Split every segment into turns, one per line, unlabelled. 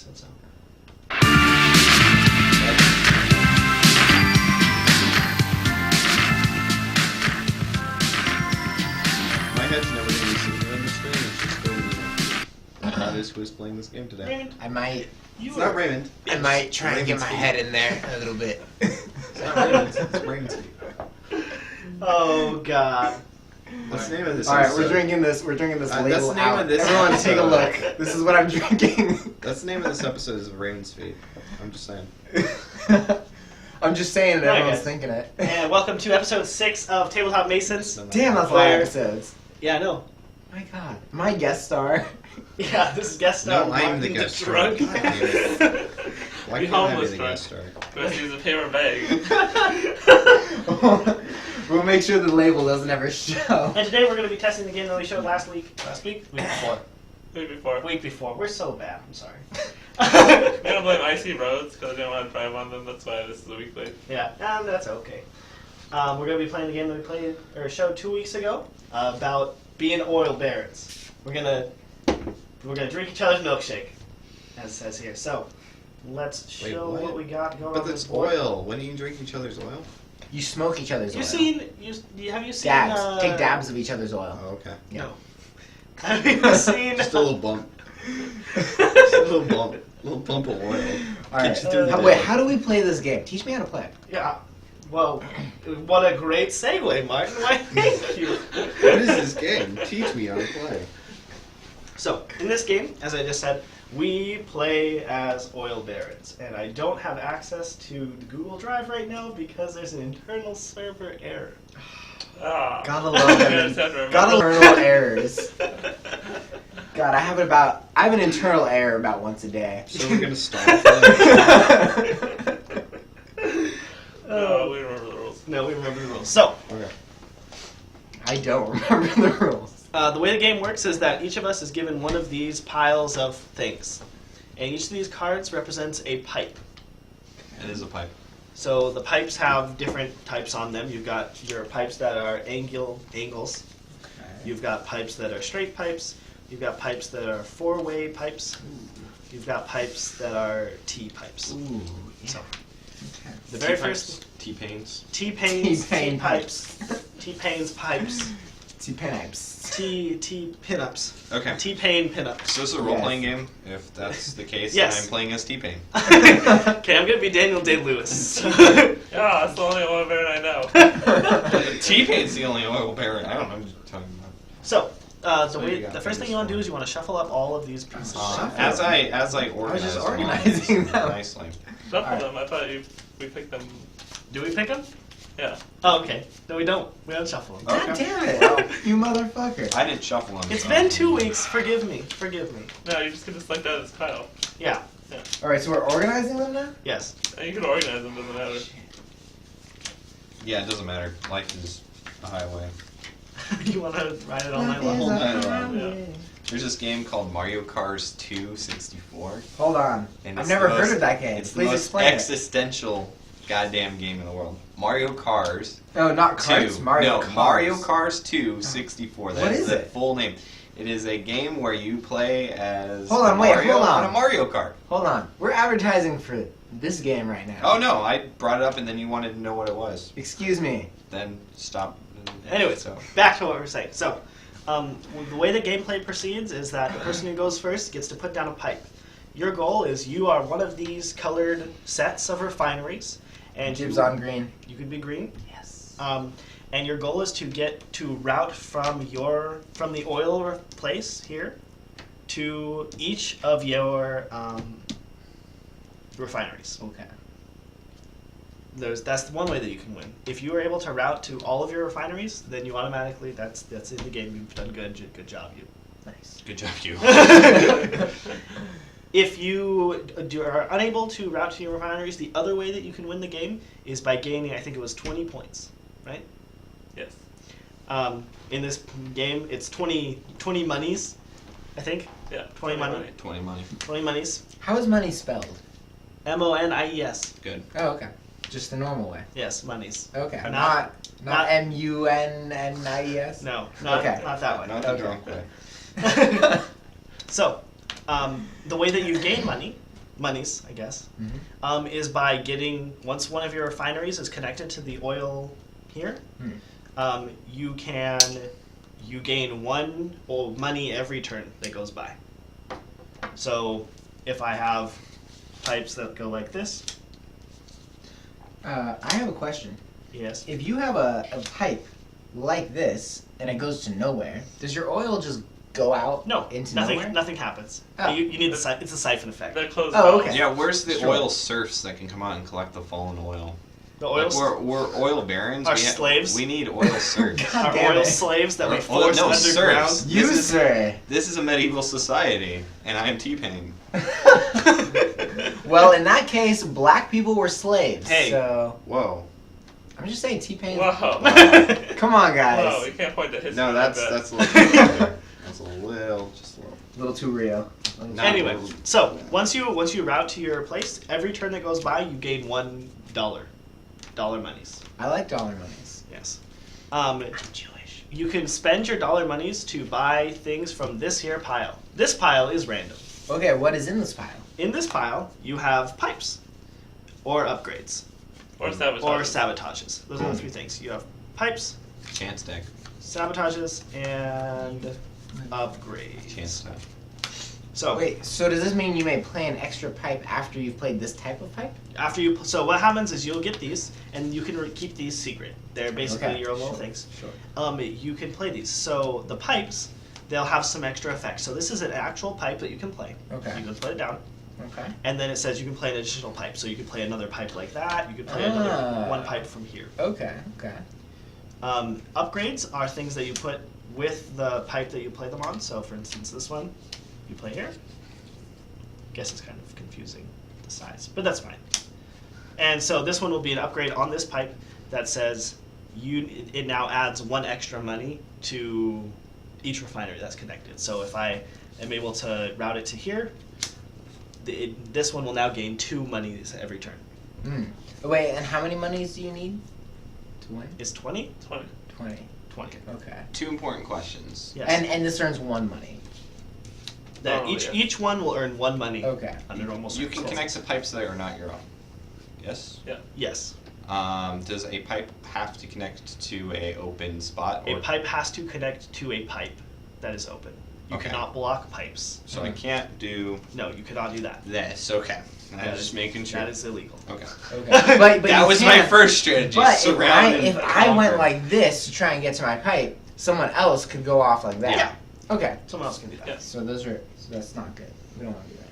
said so.
My head's never going to be seen on the screen. It's just going to be that is who is playing this game today.
Raymond,
I might.
It's not Raymond.
I might try and get my head in there a little bit.
It's not Raymond. It's Raymond's feet.
Oh God.
What's the name of this?
All right,
episode?
we're drinking this label
that's the name
out.
of this
Everyone, take a
episode.
look. This is what I'm drinking.
That's the name of this episode. Is Raymond's feet. I'm just saying.
I'm just saying that
Hi,
everyone's
guys.
thinking it.
And welcome to episode 6 of Tabletop Masons.
Damn, that's a lot of episodes.
Yeah, I know.
My God, my guest star.
Yeah, this is guest star.
No, I'm the
Martin
guest star.
Drunk.
God damn it. Why
Be
can't I be
homeless
the
drunk.
guest star?
Let's use a paper bag.
We'll make sure the label doesn't ever show.
And today we're going to be testing the game that we showed last week. Last week? Week before.
Week before.
Week before. We're so bad. I'm sorry.
I'm gonna blame Icy Roads because I didn't want to drive on them. That's why this is a week late.
Yeah, and that's okay. We're going to be playing the game that we played or showed 2 weeks ago about being oil barons. We're gonna drink each other's milkshake, as it says here. So let's
Wait,
show
what?
what we got going
But
on.
that's
this board.
oil. When do you drink each other's oil?
You smoke each other's
Have
oil.
you seen
Dabs. Take dabs of each other's oil.
Oh, okay.
No. Have you seen?
Just a little bump. Just a little bump. A little bump of oil.
All
Get
right.
you through the
Wait,
day.
how do we play this game? Teach me how to play.
Yeah. Well, what a great segue, Martin. Why, thank you.
What is this game? Teach me how to play.
So, in this game, as I just said, we play as oil barons, and I don't have access to the Google Drive right now because there's an internal server error.
Ah.
Gotta love
Yeah,
them.
it's hard to remember.
Gotta internal errors. God, I have an internal error about once a day.
So we're gonna start. Okay.
No, we remember the rules.
No, we remember the rules. So,
I don't remember the rules.
the way the game works is that each of us is given one of these piles of things, and each of these cards represents a pipe.
It is a pipe.
So the pipes have different types on them. You've got your pipes that are angles. You've got pipes that are straight pipes. You've got pipes that are four-way pipes. You've got pipes that are T-pipes.
Ooh, yeah.
So
Okay.
the very first
T-pains.
T-pains,
T-pain
T-pipes, T-pains pipes,
T-pipes.
T-pinups,
Okay.
T-pain pinups.
So this is a role-playing game? If that's the case,
Yes.
then I'm playing as T-Pain.
Okay, I'm gonna be Daniel Day-Lewis.
Yeah, that's the only one baron I know.
T-Pain's the only oil baron. I don't know what you're talking about.
So,
So you got
the first thing you want to do is you want to shuffle up all of these pieces.
As I organize
just
them
organizing them.
nicely.
Shuffle
Alright.
them. I thought we picked them.
Do we pick them?
Yeah.
Oh, okay. No, we don't. We don't shuffle them.
God
Okay.
damn it, you motherfucker.
I didn't shuffle them.
It's
so-
been 2 weeks. Forgive me. Forgive me.
No, you just get to select that as Kyle.
Yeah.
Alright, so we're organizing them now?
Yes.
And you can organize them, doesn't matter.
Yeah, it doesn't matter. Life is a highway.
You want to ride it all night
Life is
long?
a
night long.
highway.
There's this game called Mario Kart 2 64.
Hold on.
And
I've
it's
never
the
heard
most-
of that game.
It's the
Please
most
explain it.
existential goddamn game in the world. Mario Kart
Oh, not
2.
carts. Mario
no,
Kart.
Mario Kart 2 64. That
What
is
is
the
it?
full name. It is a game where you play as
Hold on, wait,
Mario
hold on.
a Mario Kart.
Hold on. We're advertising for this game right now.
Oh no, I brought it up and then you wanted to know what it was.
Excuse me.
Then stop.
Anyways,
So.
back to what we were saying. So, the way the gameplay proceeds is that the person who goes first gets to put down a pipe. Your goal is you are one of these colored sets of refineries, and
Jibs
you,
on green.
You could be green.
Yes.
And your goal is to get to route from the oil place here to each of your refineries.
Okay.
That's the one way that you can win. If you are able to route to all of your refineries, then you automatically that's in the game. You've done good job, you.
Nice.
Good job, you.
If you are unable to route to your refineries, the other way that you can win the game is by gaining, I think it was 20 points, right?
Yes.
In this game, it's 20 monies, I think.
Yeah.
20 money.
20 money.
20 monies.
How is money spelled?
M-O-N-I-E-S.
Good.
Oh, okay. Just the normal way.
Yes, monies.
Okay.
Not-
Not M-U-N-N-I-E-S?
No,
Okay.
not that way.
Not the
Okay.
drunk way.
So, the way that you gain money monies, I guess,
Mm-hmm.
is by getting, once one of your refineries is connected to the oil here, you gain one money every turn that goes by. So if I have pipes that go like this,
I have a question.
yes,
If you have a pipe like this and it goes to nowhere, does your oil just go out
no,
into
nothing,
nowhere?
nothing happens.
Oh.
You need it's a siphon effect.
They're closed.
Oh,
valves.
okay.
Yeah, where's the
Sure.
oil serfs that can come out and collect the fallen oil?
The oil
Like, we're oil barons.
Our
we
slaves?
We need oil serfs.
God
are
damn
oil
it.
slaves that we
Or-
force
no,
underground.
serfs.
You,
This is-
sir.
This is a medieval society, and I am T-Pain.
Well, in that case, black people were slaves.
Hey.
So
Whoa.
I'm just saying T-Pain.
Whoa.
Come on, guys.
Whoa, you can't point to history.
No,
like
that's
that.
a little. That's a little, just a little.
A little too real.
No.
Anyway, so once you route to your place, every turn that goes by, you gain $1. Dollar monies.
I like dollar monies.
Yes.
I'm Jewish.
You can spend your dollar monies to buy things from this here pile. This pile is random.
Okay, what is in this pile?
In this pile, you have pipes, or upgrades,
Or sabotage.
or sabotages. Those are the three things. You have pipes,
Chance deck.
sabotages, and upgrades.
Chance deck.
So
Wait, so does this mean you may play an extra pipe after you've played this type of pipe?
so what happens is you'll get these, and you can keep these secret. They're basically
Okay,
your little
sure,
things.
Sure.
You can play these. So the pipes, they'll have some extra effects. So this is an actual pipe that you can play.
Okay.
You can put it down,
Okay.
and then it says you can play an additional pipe. So you can play another pipe like that. You can play one pipe from here.
Okay. Okay.
Upgrades are things that you put with the pipe that you play them on. So for instance, this one, you play here. Guess it's kind of confusing, the size, but that's fine. And so this one will be an upgrade on this pipe that says it now adds one extra money to each refinery that's connected. So if I am able to route it to here, this one will now gain 2 monies every turn.
Wait, and how many monies do you need to win?
Is 20?
20.
20.
20.
Okay.
2 important questions.
Yes.
And this earns 1 money.
That
Oh, yeah.
each one will earn 1 money
Okay.
under normal
You can
circumstances.
connect to pipes that are not your own. Yes.
Yes.
Does a pipe have to connect to a open spot?
A pipe has to connect to a pipe that is open. You
Okay.
cannot block pipes.
So I can't do
No, you cannot do that.
this. Okay. I'm
That
just
is-
making sure.
That is illegal.
Okay.
Okay. But
That
you
was my
can't-
first strategy.
But
surround and
if I went
conquer.
like this to try and get to my pipe, someone else could go off like that.
Yeah.
Okay.
Someone else can do that.
Yeah.
So that's not good. We don't want to do that.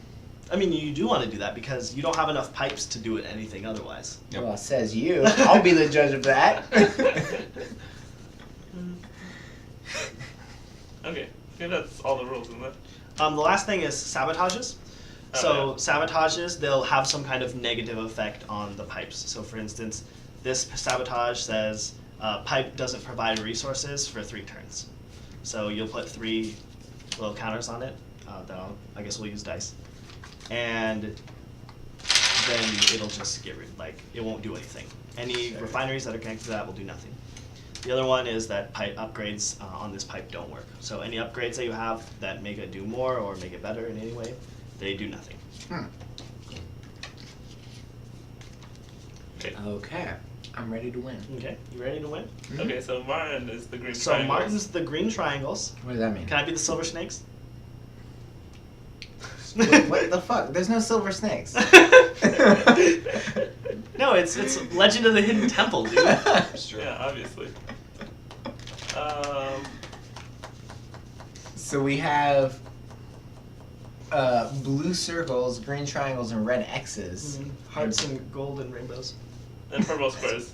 I mean, you do want to do that because you don't have enough pipes to do it anything otherwise.
Yep.
Well, says you. I'll be the judge of that.
Okay. I think that's all the rules, isn't it?
The last thing is sabotages.
Oh,
So
yeah.
sabotages, they'll have some kind of negative effect on the pipes. So for instance, this sabotage says pipe doesn't provide resources for 3 turns. So you'll put 3 little counters on it. I guess we'll use dice. And then it'll just get rid, it won't do anything. Any refineries that are connected to that will do nothing. The other one is that pipe upgrades on this pipe don't work. So any upgrades that you have that make it do more or make it better in any way, they do nothing.
Okay. I'm ready to win.
Okay, you ready to win?
Okay, so Martin is the green
So
triangles.
Martin's the green triangles.
What does that mean?
Can I be the silver snakes?
What the fuck? There's no silver snakes.
No, it's Legend of the Hidden Temple, dude.
Sure.
Yeah, obviously.
So we have blue circles, green triangles, and red X's.
Hearts and gold and rainbows.
And purple squares.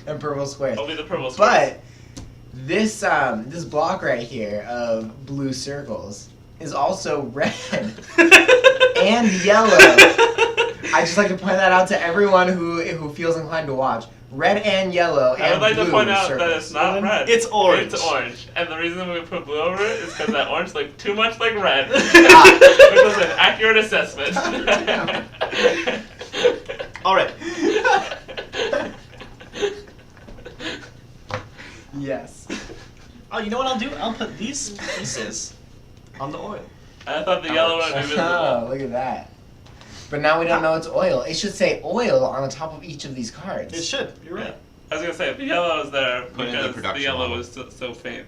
And purple squares.
I'll be the purple squares.
But this this block right here of blue circles is also red and yellow. I just like to point that out to everyone who feels inclined to watch. Red and yellow and
I would like
blue
to point out
circles.
that it's not red.
It's orange.
It's orange. And the reason we put blue over it is because that orange looked too much like red. Which was an accurate assessment.
All right.
Yes.
Oh, you know what I'll do? I'll put these pieces on the oil.
I thought the yellow one would be
Oh,
visible.
look at that. But now we don't know it's oil. It should say oil on the top of each of these cards.
It should. You're right.
I was gonna say the yellow is there
Put in the
because the
production
yellow
level.
was so faint.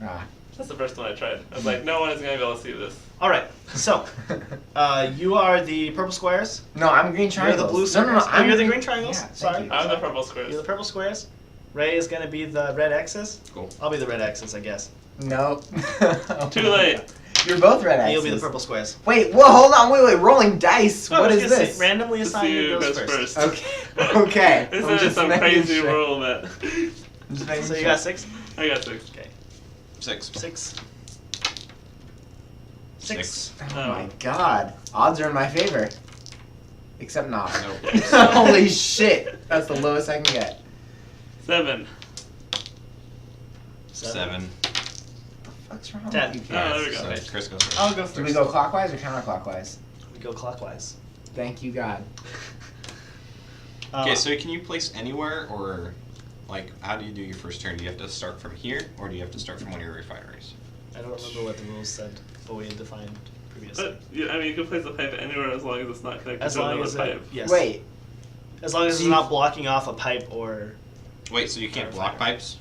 Ah.
That's the first one I tried. I was like, no one is gonna be able to see this.
All right. So, you are the purple squares.
No, I'm green
You're
triangles.
the blue
No,
circles.
no, no.
Oh,
I'm
you're the green triangles.
Yeah, thank
Sorry.
you.
I'm the purple squares.
You're the purple squares. Ray is gonna be the red X's.
Cool.
I'll be the red X's, I guess.
No.
Too late.
You're both red
And
X's.
you'll be the purple squares.
Wait, whoa, hold on, wait, rolling dice.
No,
What
I'm
is
just gonna
this?
say, randomly
To
assign
see
you
who
those
goes
first.
Okay, okay.
This
I'm
is
just
some
making
crazy
sure.
rule, man.
I'm just making
So you
sure.
got 6?
I got 6.
Okay.
6.
6. 6.
Oh my god. Odds are in my favor. Except not.
Nope.
Holy shit. That's the lowest I can get.
7.
7.
What's wrong
10.
with you
Oh,
kids?
there we go.
So Chris goes first.
I'll go first.
Do we go clockwise or counterclockwise?
We go clockwise.
Thank you, God.
Okay, so can you place anywhere, or like how do you do your first turn? Do you have to start from here, or do you have to start from one of your refineries?
I don't remember what the rules said, but we had defined previously.
But, yeah, I mean, you can place the pipe anywhere as long as it's not connected
As
to
long
another
as
pipe.
yes.
Wait.
As long as
So
it's
you-
not blocking off a pipe or
Wait, so you can't block
Refinery.
pipes?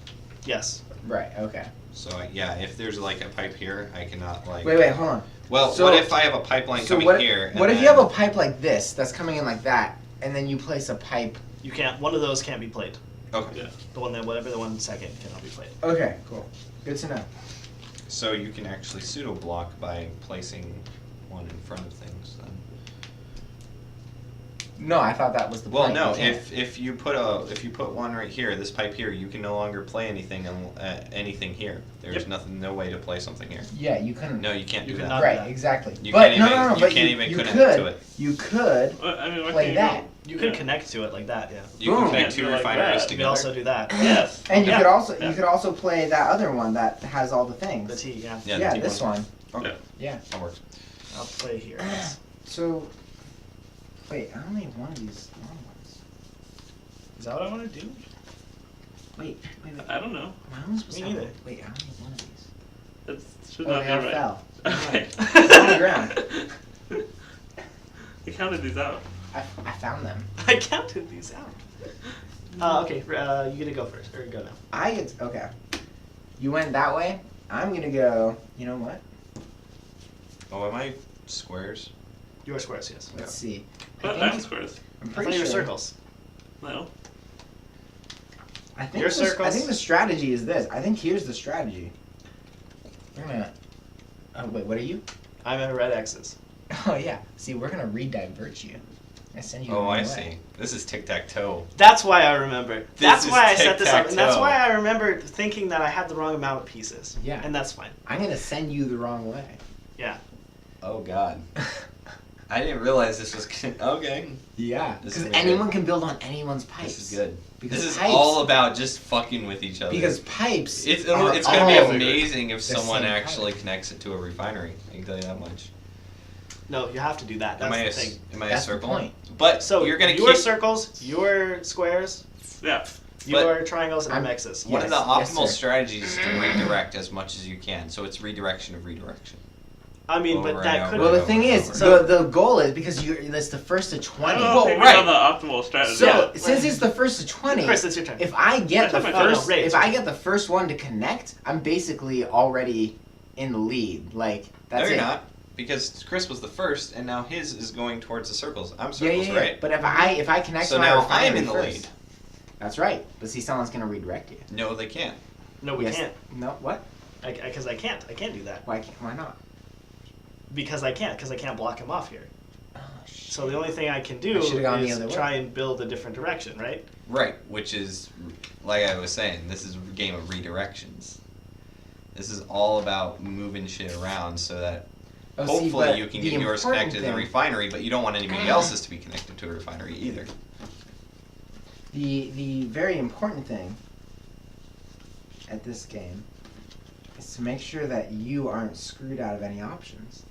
yes.
Right, okay.
So yeah, if there's like a pipe here, I cannot like.
Wait, hold on.
Well,
So-
what if I have a pipeline
So
coming
what,
here? And
what if
then-
you have a pipe like this that's coming in like that, and then you place a pipe?
You can't. One of those can't be played.
Okay.
Yeah.
The one that whatever the one second cannot be played.
Okay, cool. Good to know.
So you can actually pseudo block by placing one in front of things. Then.
No, I thought that was the
Well,
point.
no.
You can't.
If you put one right here, this pipe here, you can no longer play anything anything here. There's
Yep.
nothing, no way to play something here.
Yeah, you couldn't.
No, you can't
You
do
cannot-
that.
Right,
that.
exactly.
You
but
can't
no,
even-
no, no,
you
but
can't
you,
even
you
connect
could,
to it.
You could
Well, I mean, what
play
can
that.
You can
Yeah.
connect to it like that. Yeah.
You
Boom.
can connect two
Yeah, like
refineries
that.
You
together.
can also do that.
Yes.
And you
Yeah.
could also
Yeah.
you could also play that other one that has all the things.
The T. Yeah.
Yeah,
yeah,
the
this
T1.
one.
Okay,
Yeah.
that works.
I'll play here. Yes.
So, wait, I only have one of these long ones.
Is that what I want to do?
Wait.
I don't know.
Am I only supposed
Me
to have
neither.
Wait, I only have one of these.
That should
Oh,
not
they
be
all
right.
fell.
Okay.
On the ground.
I counted these out.
I found them.
I counted these out. Okay. You get to go first, or go now.
Okay. You went that way. I'm gonna go. You know what?
Oh, am I squares?
Your squares. Yes.
Let's see.
But
I
I'm
think,
squares.
I'm
I
pretty
thought you were
sure.
circles.
No.
I think
Your
this-
circles?
I think the strategy is this. I think here's the strategy. We're gonna. Oh wait, what are you?
I'm in red X's.
Oh yeah. See, we're gonna re-divert you. I send you. the
Oh,
wrong
I
way.
see. This is tic-tac-toe.
That's why I remember. That's
is
why I set this up, and that's
tic-tac-toe.
why I remember thinking that I had the wrong amount of pieces.
Yeah.
And that's fine.
I'm gonna send you the wrong way.
Yeah.
Oh God. I didn't realize this was okay.
Yeah.
This
Because
is
anyone
good.
can build on anyone's pipes.
This is good.
Because
This is
pipes-
all about just fucking with each other.
Because pipes.
it's
are
it's gonna be
all
amazing if
the
someone
same
actually
pipe.
connects it to a refinery. I can tell you that much.
No, you have to do that.
Am I
That's
a,
the thing.
am I
That's
a
the
circle?
point.
But
So
you're gonna
your
keep
circles, your squares,
Yeah.
your triangles, and
I'm-
I'm X's.
one of the
Yes,
optimal
sir.
strategies to redirect as much as you can. So it's redirection of redirection.
I mean,
Over
but that
and
could.
Well, the
over
thing
and
is,
over.
So-
the goal is because it's the first to
I
20.
don't know
Well,
if
right.
on the optimal strategy.
So
Yeah.
since it's the first to 20,
Chris, it's your turn.
if I get the
No, no,
first,
Ray, it's
if I get the first one to connect, I'm basically already in the lead. Like that's
no, you're
it.
not. Because Chris was the first, and now his is going towards the circles. I'm
Yeah,
circles,
yeah, yeah.
right?
But if I connect
So
to my
now
refinery
I'm in the
first,
lead.
That's right. But see, someone's gonna redirect you.
No, they can't.
no, we
Yes.
can't.
No, what?
Because I can't. I can't do that.
Why not?
Because I can't. Because I can't block him off here.
Oh, shit.
So the only thing I can
I
do
should've gone the
is
other way.
try and build a different direction, right?
Right, which is, like I was saying, this is a game of redirections. This is all about moving shit around so that
Oh, see,
hopefully
but
you can
the
get yours
important
connected to the
thing-
refinery, but you don't want anybody else's to be connected to a refinery either.
The very important thing at this game is to make sure that you aren't screwed out of any options.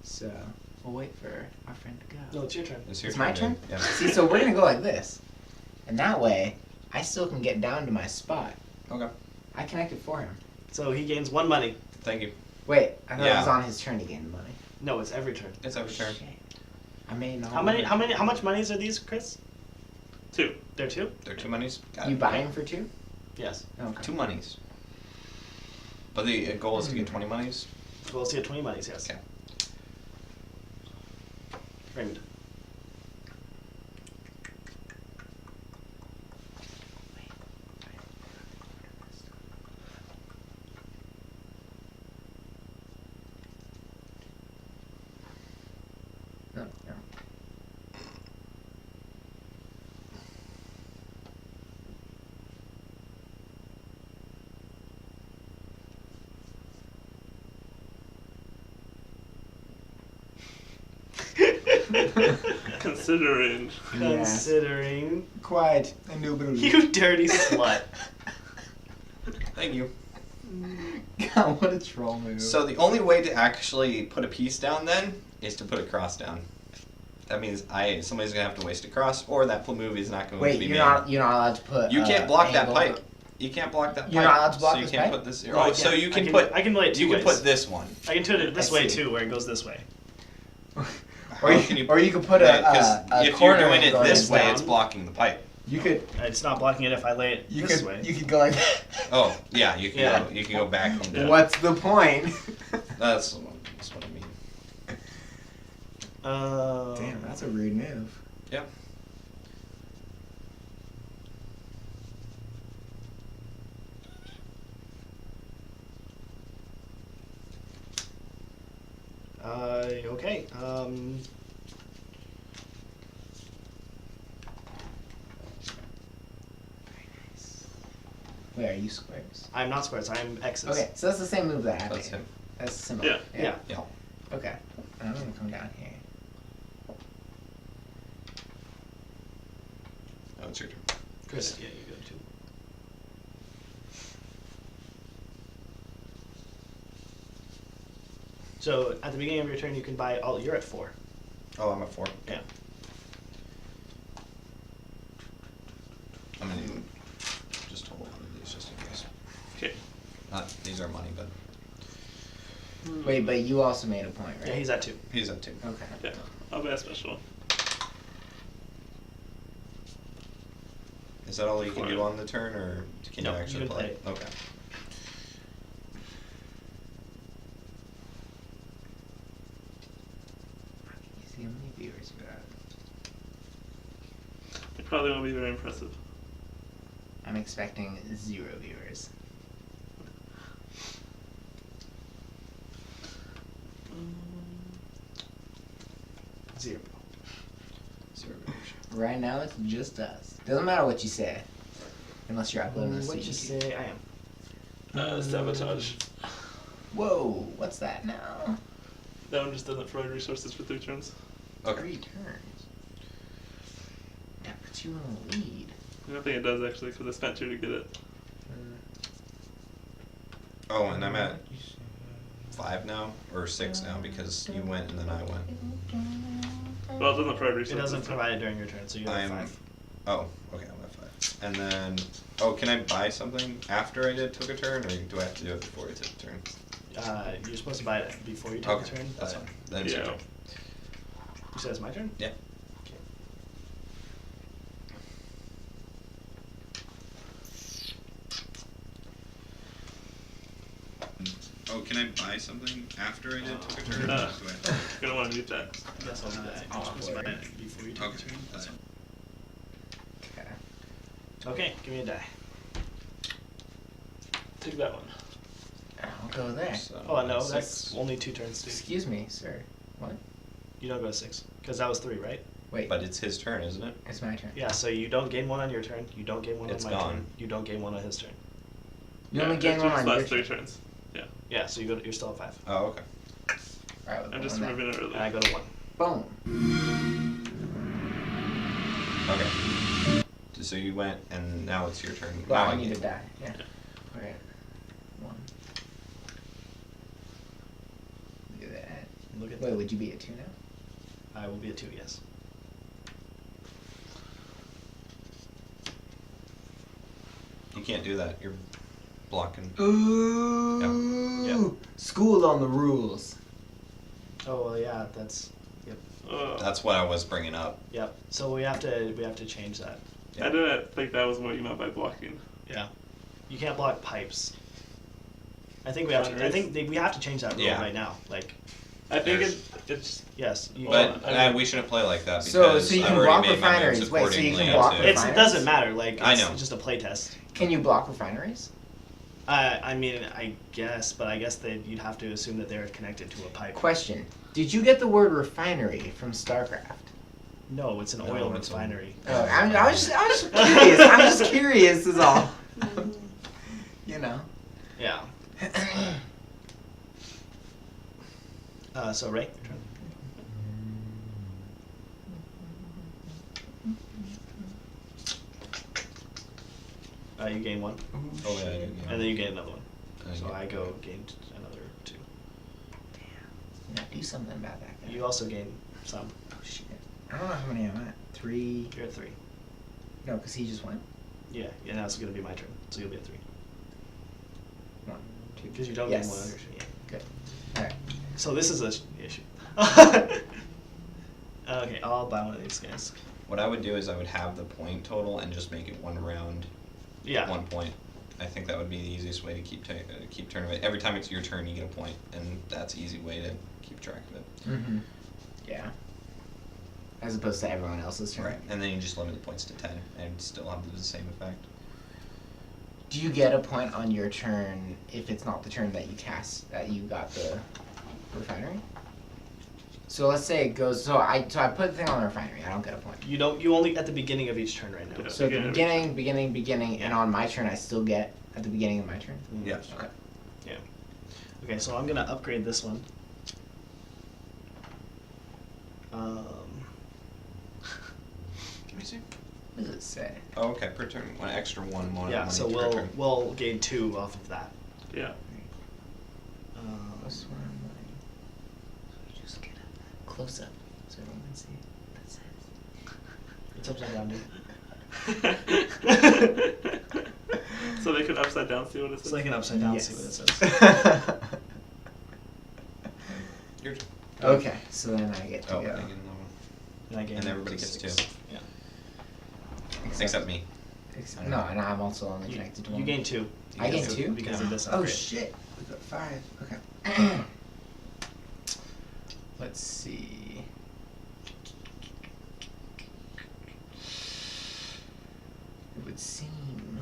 So we'll wait for our friend to go.
No, it's your turn.
It's your
It's my turn?
Yeah.
See, so we're gonna go like this, and that way I still can get down to my spot.
Okay.
I connected for him.
So he gains 1 money.
Thank you.
Wait, I thought it
Yeah.
was on his turn to gain the money.
No, it's every turn.
It's every turn.
Shit. I may not.
How much monies are these, Chris?
2.
They're 2?
They're 2 monies. Got
You
it.
buying for 2?
Yes.
Okay.
2 monies. But the goal is to get 20 monies.
We'll see 20 monies, yes.
Okay.
Raymond.
No, no.
Considering.
Considering.
Quite indubitably.
You dirty slut.
Thank you.
God, what a troll move.
So the only way to actually put a piece down then is to put a cross down. That means somebody's gonna have to waste a cross, or that move is not going to be
you're
made.
not allowed to put.
You can't block that
angle-
pipe. You can't block that pipe.
You're not allowed to block
so you
this
can't
pipe?
put this.
No, I
Oh, so
can't.
you can
I can lay it two
You can
ways.
put this one.
I can do it this
I
way
see.
too, where it goes this way.
Or you,
can you?
or you could put
Right,
a
'cause if
corner
you're doing it
angle
this
in.
way,
down.
it's blocking the pipe.
You could.
It's not blocking it if I lay it this
could.
way.
You could go like that.
Oh, yeah, you can
Yeah.
go. You can go back. And
Yeah.
What's the point?
That's what I mean.
Damn, that's a rude move.
Yep.
Okay.
Wait, are you squares?
I'm not squares. I'm X's.
Okay, so that's the same move that I
That's
made.
him.
That's similar.
Yeah.
Yeah.
Yeah.
Okay. I'm gonna come down here.
Oh, it's your turn.
Chris, yeah, you go too. So at the beginning of your turn, you can buy all. You're at 4.
Oh, I'm at 4.
Yeah.
I'm gonna just hold one of these just in case.
Okay.
These are money, but
Wait, but you also made a point, right?
Yeah, he's at 2.
he's at 2.
Okay.
Yeah. I'll buy a special.
Is that all you can do
Four.
on the turn, or can
No,
you
you
actually
can
play?
play it.
Okay.
You see how many viewers you got?
It probably won't be very impressive.
I'm expecting 0 viewers.
Zero.
0 viewers.
Right now, it's just us. Doesn't matter what you say, unless you're uploading this to
What you
YouTube.
say? I am.
Sabotage.
Whoa, what's that now?
That one just doesn't provide resources for 3 turns.
Okay.
3 turns. That puts you in the lead.
I don't think it does actually, because I spent 2 to get it.
Oh, and I'm at 5 now, or 6 now, because you went and then I went.
Well, it doesn't provide
It
resources.
doesn't provide it during your turn, so you're at
I'm.
5.
Oh, okay, I'm at 5. And then, can I buy something after I took a turn, or do I have to do it before I took a turn?
You're supposed to buy it before you take
Okay,
a turn.
that's
but
fine. Then it's your
Yeah.
turn.
You said it's my turn?
Yeah.
Okay.
Oh, can I buy something after I took a turn?
You're gonna want to mute that.
Yes, I'll do that. You're supposed to buy it before you take
Okay,
a turn.
that's fine.
Okay.
Okay, give me a die.
Take that one.
I'll go there.
So,
Oh, no,
6.
that's only 2 turns, Steve.
Excuse me, sir. What?
You don't go to 6, because that was 3, right?
Wait,
But it's his turn, isn't it?
it's my turn.
Yeah, so you don't gain 1 on your turn, you don't gain 1
It's
on my
gone.
turn, you don't gain 1 on his turn.
You only gain
it's
1
just
on your
last 3
turn.
turns. Yeah.
Yeah, so you're still at 5.
Oh, okay.
Alright, we'll
I'm
go
just
on that.
removing it early.
And I go to 1.
Boom.
Okay. So you went, and now it's your turn.
Well,
now
I need
get-
to die. Yeah. Alright. 1. Look at that.
Look at
Wait,
that.
would you be at 2 now?
I will be at 2, yes.
You can't do that. You're blocking.
Ooh.
Yeah.
School on the rules.
Oh, well, yeah, that's... Yep.
That's what I was bringing up.
Yep. So we have to change that.
I didn't think that was what you meant by blocking.
Yeah. You can't block pipes. I think we have to. I think we have to change that rule right now. Like.
I think
There's-
it's
Yes.
But
I mean-
we shouldn't play like that
So
because
you
I've
can
already
block
made my moves
refineries. Wait, so you can
accordingly
block
to-
refineries?
It doesn't matter. Like it's
I know.
just a play test.
Can you block refineries?
I mean, I guess, but I guess that you'd have to assume that they're connected to a pipe.
Question: did you get the word refinery from StarCraft?
No, it's an
No,
oil
it's a-
refinery.
Oh, I was just curious. I'm just curious, is all. You know.
Yeah. So Ray, your turn. You gain one,
Oh yeah,
and then you gain another one.
I
So
get-
I go gain another 2.
Now do something about that guy.
You also gain some.
Oh shit! I don't know how many I'm at. 3.
You're at 3.
No, because he just went.
Yeah, and now it's gonna be my turn, so you'll be at 3.
1, 2.
Because you don't
Yes.
gain 1 under. Yeah.
Good. All right.
So this is the issue. Okay, I'll buy one of these guys.
What I would do is I would have the point total and just make it 1 round,
Yeah.
1 point. I think that would be the easiest way to keep tournament. Every time it's your turn, you get a point, and that's an easy way to keep track of it.
Mm-hmm. Yeah. As opposed to everyone else's turn.
Right, and then you just limit the points to 10, and still have the same effect.
Do you get a point on your turn if it's not the turn that you cast that you got the refinery? So let's say it goes. So I put the thing on the refinery. I don't get a point.
You don't. You only at the beginning of each turn right now.
Yeah.
So at the
Beginning.
beginning, and on my turn, I still get at the beginning of my turn.
Yeah.
Okay.
Yeah. Okay, so I'm gonna upgrade this one.
Let me see.
What does it say?
Oh, okay, per turn, 1 extra 1 more.
Yeah. So
per
we'll
turn.
we'll gain 2 off of that.
yeah.
This one, like, just get a close up so everyone can see what that says.
It's upside down, dude.
So they could upside down see what it
It's
says.
like an upside down.
Yes.
See what it says.
Your turn.
Okay, so then I get to
Oh, I
go.
get another one.
And I gain
And everybody gets
6.
2.
Yeah.
Except me.
No, and I'm also only
You,
connected to
you
one.
gain 2.
I gain
because of-
2?
because of this
Oh
upgrade.
shit! We got 5. Okay. Let's see. It would seem.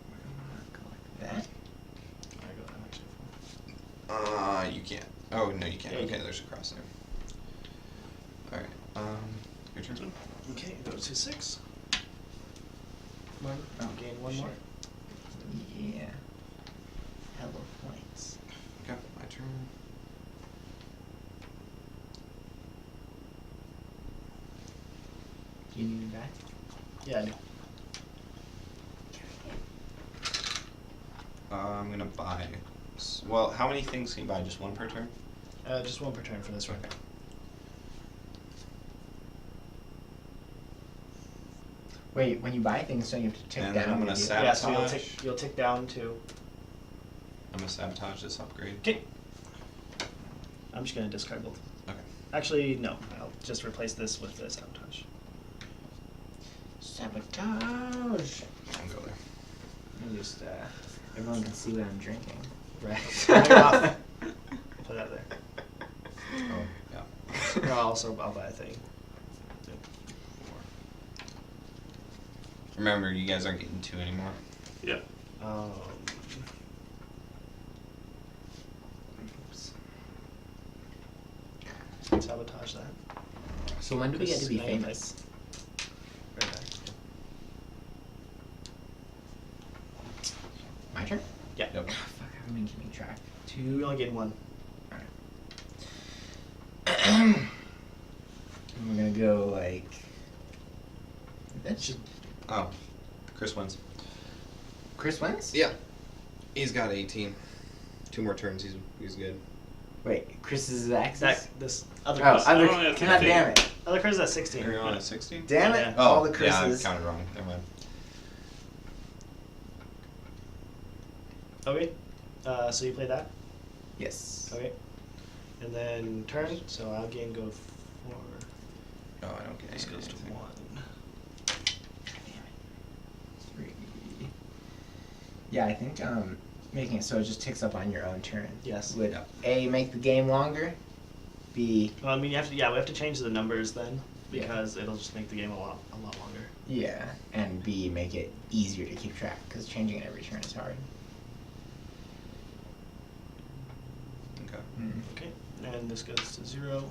We're gonna go like that.
I go that way too.
You can't. Oh, no, you can't.
Yeah, you
Okay,
can.
there's a cross there. Alright, your turn.
Okay, go to 6. One.
Oh,
Gain 1 more.
Yeah. Hella points.
Okay, my turn.
Do you need it back?
Yeah, I do.
I'm gonna buy. Well, how many things can you buy? Just 1 per turn?
Just 1 per turn for this one.
Okay.
Wait, when you buy things, don't you have to tick
And
down?
then I'm gonna
when you-
sap-
Yeah, so
Sabotage.
you'll tick down to.
I'm gonna sabotage this upgrade.
Okay. I'm just gonna discard both.
Okay.
Actually, no. I'll just replace this with the sabotage.
Sabotage!
I'll go there.
Let me just, everyone can see what I'm drinking.
Right. Turn it off. Put that there.
Oh, yeah.
I'll buy a thing.
Remember, you guys aren't getting 2 anymore.
Yeah.
Oops.
Sabotage that.
So when do we get to be
Because I am
famous?
Right back.
My turn?
Yeah.
Yep.
Fuck, I haven't been keeping track.
You only gain 1.
And we're gonna go like this.
Oh, Chris wins.
Chris wins?
Yeah. He's got 18. 2 more turns, he's good.
Wait, Chris is the axis?
This other
Oh,
Chris.
other.
Oh, yeah,
God damn it!
Other Chris is at 16.
Are you on at 16?
Damn it!
Yeah.
All the
yeah, I
Chris's.
counted wrong. Never mind.
Okay. So you play that?
Yes.
Okay. And then turn, so I'll again go 4.
Oh, I don't get
This goes to
anything.
1.
3. Yeah, I think making it so it just ticks up on your own turn
Yes.
would
Yep.
A, make the game longer, B,
Well, I mean, we have to change the numbers then,
Yeah.
because it'll just make the game a lot longer.
yeah, and B, make it easier to keep track, because changing it every turn is hard.
Okay.
Okay, and this goes to 0,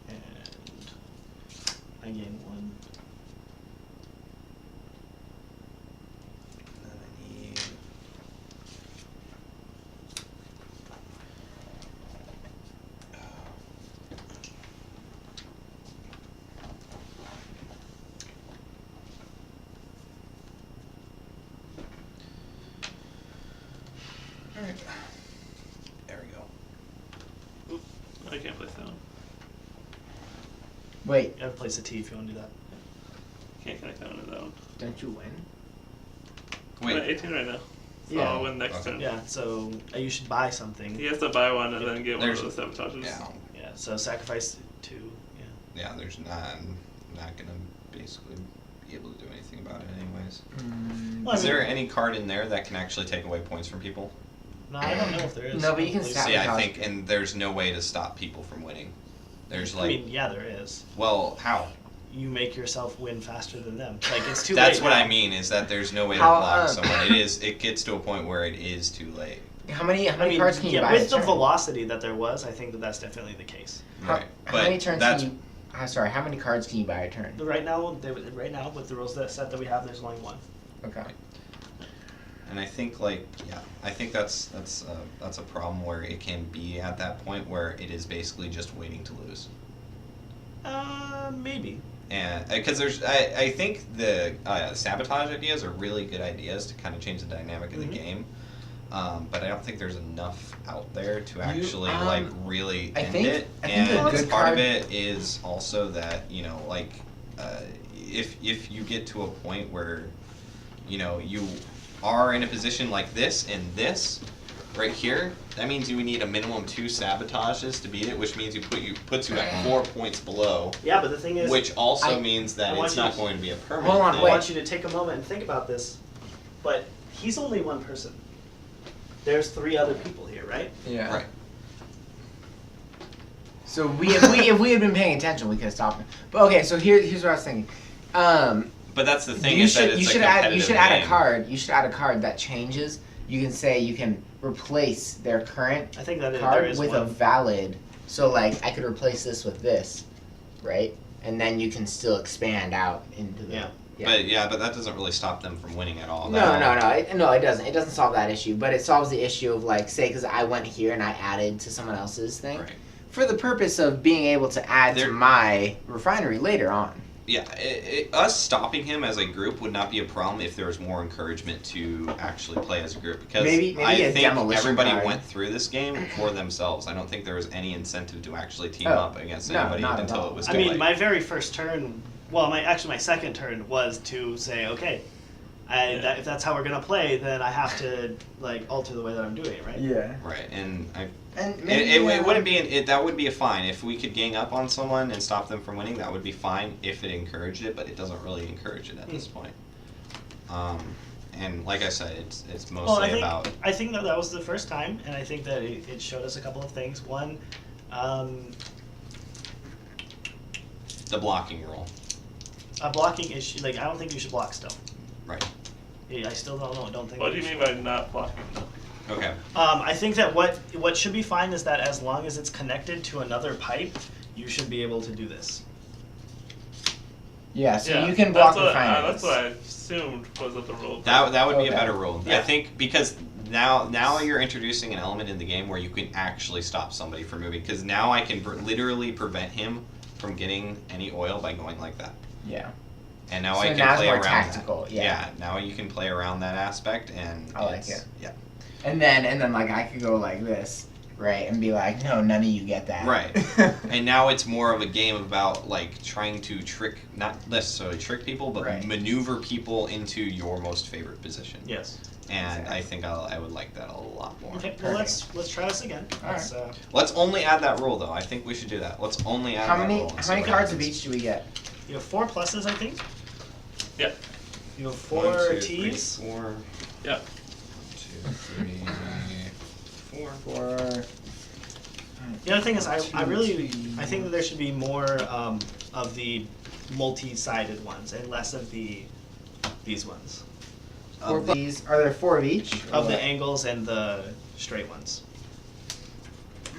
and I gain 1.
And then I need. Alright. There we go.
I can't play Stone.
Wait,
You have to place a T if you want to do that.
Can't connect that one to that one.
don't you win?
I'm at
Wait.
18 right now. So
Yeah.
I'll win next
Okay.
turn.
Yeah, so you should buy something.
He has to buy one and then get one of
There's-
those sabotages.
Yeah.
Yeah, so sacrifice 2. Yeah.
Yeah, there's not. I'm not gonna basically be able to do anything about it anyways.
Well, I
Is
mean-
there any card in there that can actually take away points from people?
No, I don't know if there is.
No, but you can
Please.
sabotage.
See, I think, and there's no way to stop people from winning. There's
I
like,
mean, yeah, there is.
well, how?
You make yourself win faster than them. Like, it's too
That's
late
what
now.
I mean. Is that there's no way to
How,
block someone. It gets to a point where it is too late.
How many
I mean,
cards can you
yeah,
buy?
with
a
the
turn?
velocity that there was, I think that that's definitely the case.
Right.
How
But
many turns
that's
can you? Sorry, how many cards can you buy a turn?
Right now, with the rules set that we have, there's only 1.
Okay.
And I think I think that's a problem where it can be at that point where it is basically just waiting to lose.
Maybe.
And because I think the sabotage ideas are really good ideas to kind of change the dynamic of the
Mhm.
game. But I don't think there's enough out there to actually really
I
end
think-
it.
I think
And
a good
part of
card-
it is also that if you get to a point where you are in a position like this and this right here, that means you would need a minimum 2 sabotages to beat it, which means puts you at 4 points below.
Yeah, but the thing is,
Which also
I-
means that
I want
it's
you
not
to-
going to be a permanent
Hold on,
thing.
I
wait.
want you to take a moment and think about this. But he's only one person. There's 3 other people here, right?
Yeah.
Right.
So if we had been paying attention, we could have stopped him. But okay, so here's what I was thinking.
But that's the thing
you
is
should
that it's
you
a
should add
competitive
you should add a
game.
card. You should add a card that changes. You can say you can replace their current
I think that there
card
is
with
one.
a valid. So like I could replace this with this, right? And then you can still expand out into the.
Yeah.
But that doesn't really stop them from winning at all.
No, it doesn't. It doesn't solve that issue, but it solves the issue of like, say, because I went here and I added to someone else's thing
Right.
for the purpose of being able to add
There-
to my refinery later on.
Yeah, us stopping him as a group would not be a problem if there was more encouragement to actually play as a group. Because
Maybe
I
a
think
demolition
everybody
card.
went through this game for themselves. I don't think there was any incentive to actually team
Oh,
up against
no,
anybody
not at
until
all.
it was
I
too
mean,
late.
my very first turn, well, my second turn was to say, okay, if that's how we're gonna play, then I have to like alter the way that I'm doing it, right?
Yeah.
Right, and
And
it wouldn't be that would be a fine if we could gang up on someone and stop them from winning. That would be fine if it encouraged it, but it doesn't really encourage it at this point. And like I said, it's mostly
Well,
about
I think that was the first time, and I think that it showed us a couple of things. One,
the blocking rule.
a blocking issue. Like, I don't think you should block still.
Right.
I still don't think.
What
that
do you
should.
mean by not blocking?
Okay.
I think that what should be fine is that as long as it's connected to another pipe, you should be able to do this.
Yeah, so
Yeah,
you can block
that's what,
refineries.
that's what I assumed was what the rule.
That would be a
Okay.
better rule. I
Yeah.
think because now you're introducing an element in the game where you can actually stop somebody from moving. Because now I can literally prevent him from getting any oil by going like that.
Yeah.
And now
So
I can
now it's
play
more
around
tactical,
that.
yeah.
Now you can play around that aspect, and
I like
it's-
it.
Yeah.
And then like I could go like this, right, and be like, no, none of you get that.
Right. And now it's more of a game about like trying to not necessarily trick people, but
Right.
maneuver people into your most favorite position.
Yes.
and I think I would like that a lot more.
Okay, well let's try this again.
All
Let's,
Let's only add that rule, though. I think we should do that. Let's only add
How
that
many
rule. and
how
see
many
what
cards of
happens.
each do we get?
you have 4 pluses, I think.
Yep.
You have
1,
4
2, 3,
T's.
4.
Yep.
1, 2, 3, 4.
For
The other thing is, I really
Two,
I think that there should be more of the multi-sided ones and less of these ones.
four of these. Are there 4 of each? or
Of the
what?
angles and the straight ones.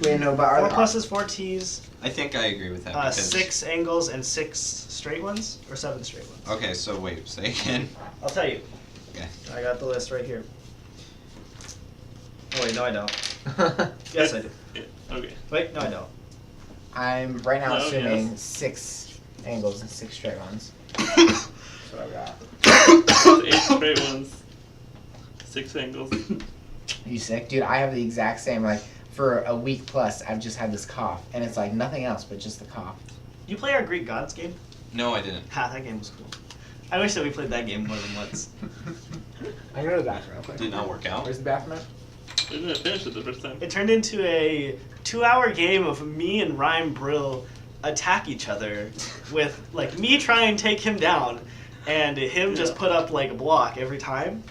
Wait, no, but
4
are
pluses, 4 T's,
I think I agree with that. because
6 angles and 6 straight ones, or 7 straight ones.
Okay, so wait, say again.
I'll tell you.
Okay.
I got the list right here. Oh wait, no I don't. Yes I do.
Yeah, okay.
Wait, no I don't.
I'm right now
No,
assuming
yes.
6 angles and 6 straight ones. That's what I got.
It's 8 straight ones. 6 angles.
Are you sick? Dude, I have the exact same, like, for a week plus, I've just had this cough. And it's like nothing else but just the cough.
You play our Greek Gods game?
No, I didn't.
Ha, that game was cool. I wish that we played that game more than once.
I can go to the bathroom real quick.
Did not work out.
Where's the bathroom at?
We didn't finish it the first time.
It turned into a 2-hour game of me and Ryan Brill attack each other with, like, me try and take him down and him just
Yeah.
put up, like, a block every time.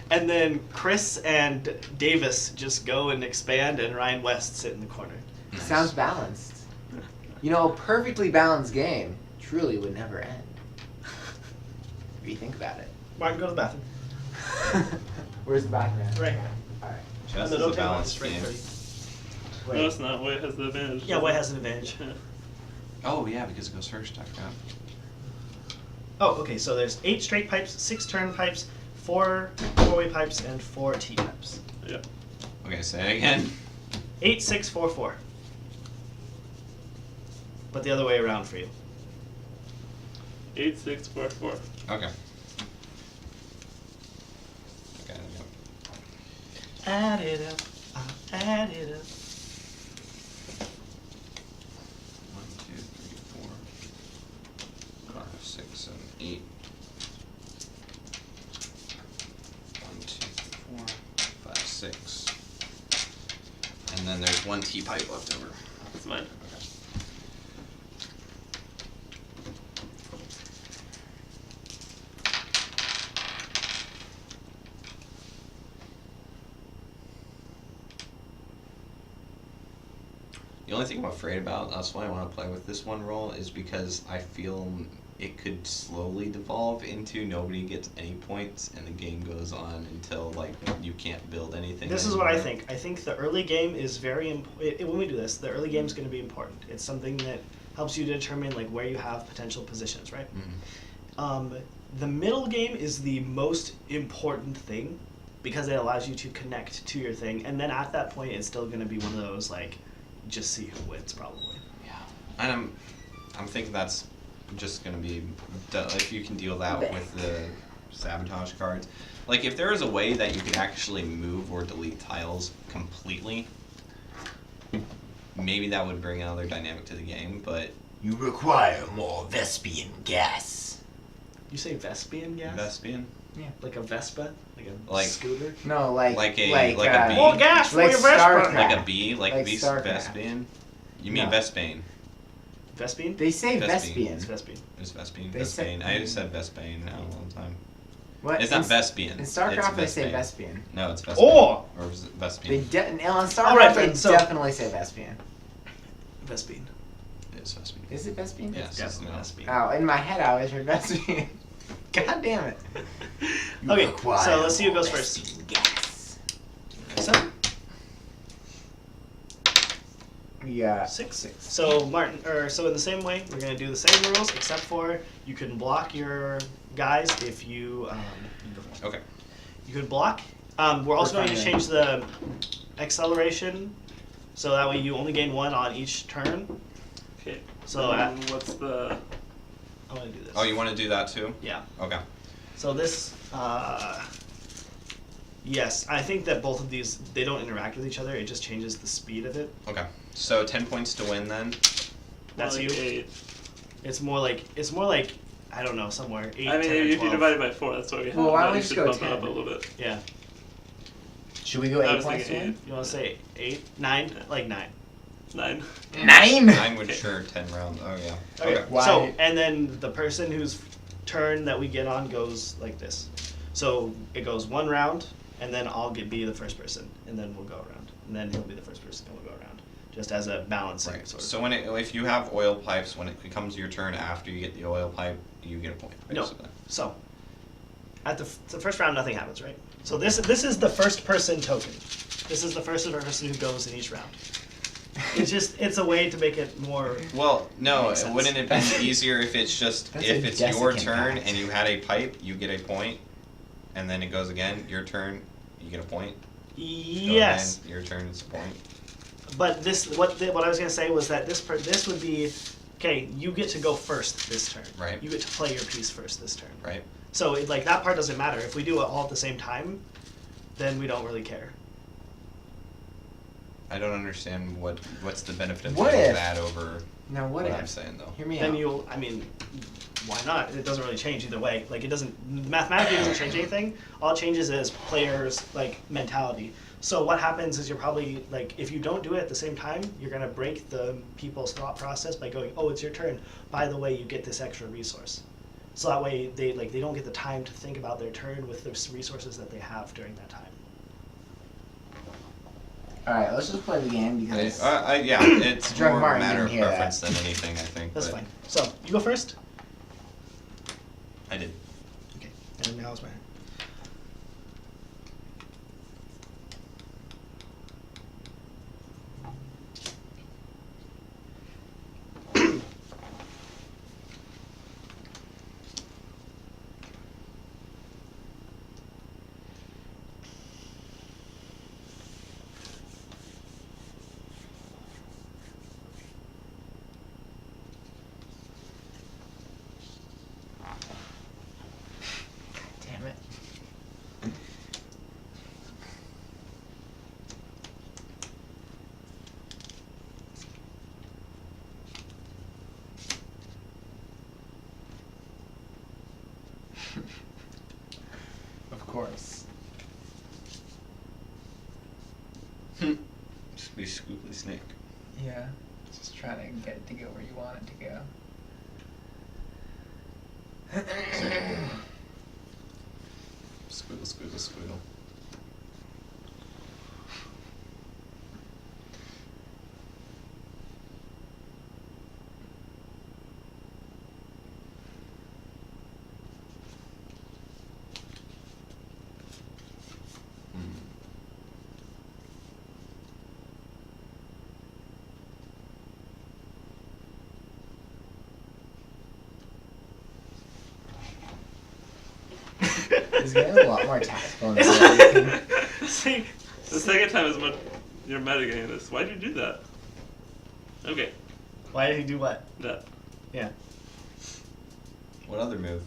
And then Chris and Davis just go and expand and Ryan West sit in the corner.
Nice.
Sounds balanced. You know, a perfectly balanced game truly would never end. If you think about it.
Martin, go to the bathroom.
Where's the bathroom at?
Right here.
Alright.
Chess
No,
is
don't
a
take mine,
balanced
it's right
game.
for you.
No, it's not. White has the advantage.
Yeah, White has an advantage.
Yeah.
Oh yeah, because it goes first. I forgot.
Oh, okay, so there's 8 straight pipes, 6 turn pipes, 4 four-way pipes, and 4 T pipes.
Yeah.
Okay, say it again.
8, 6, 4, 4. But the other way around for you.
8, 6, 4, 4.
Okay. Okay.
Add it up, add it up.
1, 2, 3, 4, 5, 6, 7, 8. 1, 2, 3, 4, 5, 6. And then there's 1 T pipe left over.
That's mine.
The only thing I'm afraid about, that's why I want to play with this one roll, is because I feel it could slowly devolve into nobody gets any points and the game goes on until like you can't build anything.
This is what I
anymore.
think. I think the early game is very important. When we do this, the early game is going to be important. It's something that helps you determine like where you have potential positions, right?
Mhm.
The middle game is the most important thing because it allows you to connect to your thing, and then at that point, it's still going to be one of those like just see who wins probably.
Yeah, and I'm thinking that's just gonna be if you can deal that with the sabotage cards. Like if there is a way that you could actually move or delete tiles completely, maybe that would bring another dynamic to the game. But
You require more Vespian gas.
You say Vespian gas?
Vespian,
Like a Vespa? Like a
Like-
scooter?
No, like
Like a bee.
More gas for
Like
your Vespa!
StarCraft.
like a bee, like
Like
beast
StarCraft.
Vespian. You mean
No.
Vespane?
Vespian?
They say
Vespian.
It's
Vespian.
Vespian.
It's Vespine.
They say-
Vespane. I just said Vespane now all the time.
What?
It's not
in,
Vespian.
In StarCraft, they
it's
say
Vespane.
Vespian.
No, it's Vespine.
Oh!
Or is it Vespine?
On StarCraft,
Alright,
they
then, so-
definitely say Vespian.
Vespian.
It is Vespine.
Is it Vespian?
Yes,
It's
it's
definitely
no.
Vespian.
Oh, in my head, I always heard Vespian. God damn it.
Okay, so let's see who goes first.
Vespian gas.
So,
Yeah.
6. So Martin, so in the same way, we're gonna do the same rules, except for you can block your guys if you. You go first.
Okay.
You could block. We're also going to
fine.
change the acceleration, so that way you only gain 1 on each turn.
Okay.
So
what's the?
I'm gonna do this.
Oh, you want to do that too?
Yeah.
Okay.
So this. Yes, I think that both of these they don't interact with each other. It just changes the speed of it.
Okay. So 10 points to win then.
That's
like
you.
8.
It's more like I don't know, somewhere 8.
I mean,
10, or
if you
12.
divide it by 4, that's what we have.
Well, why
but
don't we
you
just
should
go
bump it
10?
up a little bit.
Yeah.
Should we go
I
8
was
points to
thinking
win?
You want to say 8, 9, like 9.
9.
9.
9 would sure 10 rounds. Oh yeah.
Okay.
Why-
So and then the person whose turn that we get on goes like this. So it goes 1 round, and then I'll be the first person, and then we'll go around, and then he'll be the first person, and we'll go around, just as a balancing
Right.
sort of.
So if you have oil pipes, when it becomes your turn after you get the oil pipe, you get a point.
No.
Basically.
So at the first round, nothing happens, right? So this is the first person token. This is the first person who goes in each round. It's a way to make it more.
Well, no,
Makes sense.
wouldn't it be easier if it's just
That's
if
a
it's your
desiccant
turn
pact.
and you had a pipe, you get a point, and then it goes again. Your turn, you get a point. Go
Yes,
again, your turn is a point.
but what I was gonna say was that this would be, okay. You get to go first this turn.
Right.
You get to play your piece first this turn.
Right.
So like that part doesn't matter. If we do it all at the same time, then we don't really care.
I don't understand what's the benefit of
What
doing
if-
that over
Now what
what
if?
I'm saying though.
Hear me
Then
out.
why not? It doesn't really change either way. Like it doesn't mathematically doesn't change anything. All it changes is players' like mentality. So what happens is you're probably like if you don't do it at the same time, you're gonna break the people's thought process by going, oh, it's your turn. By the way, you get this extra resource. So that way they don't get the time to think about their turn with the resources that they have during that time.
Alright, let's just play the game because
Yeah, it's
Drunk
more a
Martin
matter of
didn't hear
preference than anything, I think.
That's
but
fine. So you go first.
I did.
Okay. And now it's my turn.
damn it. Of course.
Just be scooply snake.
Yeah. Just trying to get it to go where you want it to go.
Squiggle, squiggle, squiggle.
He's getting a lot more tactful in this.
See,
The second time is when you're metagaming this. Why'd you do that? Okay,
why did he do what?
that.
Yeah.
What other move?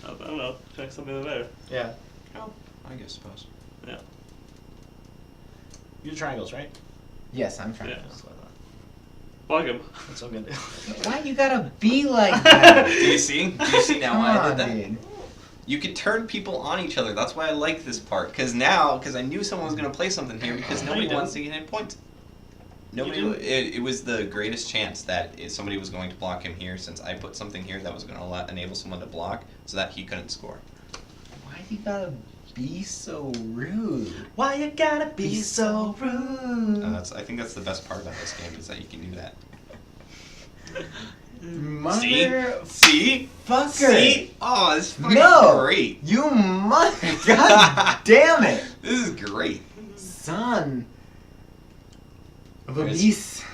I don't know. Check something there.
Yeah.
Oh, I guess suppose.
Yeah.
You do triangles, right?
Yes, I'm trying.
Yeah.
That's what I thought.
Block him.
That's what I'm gonna do.
Why you gotta be like that?
Do you see? Do you see now
Come
why I
on,
did that?
dude.
You could turn people on each other. That's why I like this part. Because I knew someone was going to play something here because
No,
nobody
you
wants to get any points. Nobody.
didn't.
It was the greatest chance that somebody was going to block him here since I put something here that was going to enable someone to block so that he couldn't score.
Why you gotta be so rude?
Why you gotta be so rude?
I think that's the best part about this game is that you can do that.
Mother
See?
fucker.
See? Oh, this is fucking
No.
great.
You mother. God damn it.
This is great.
Son of a
Where's-
beast.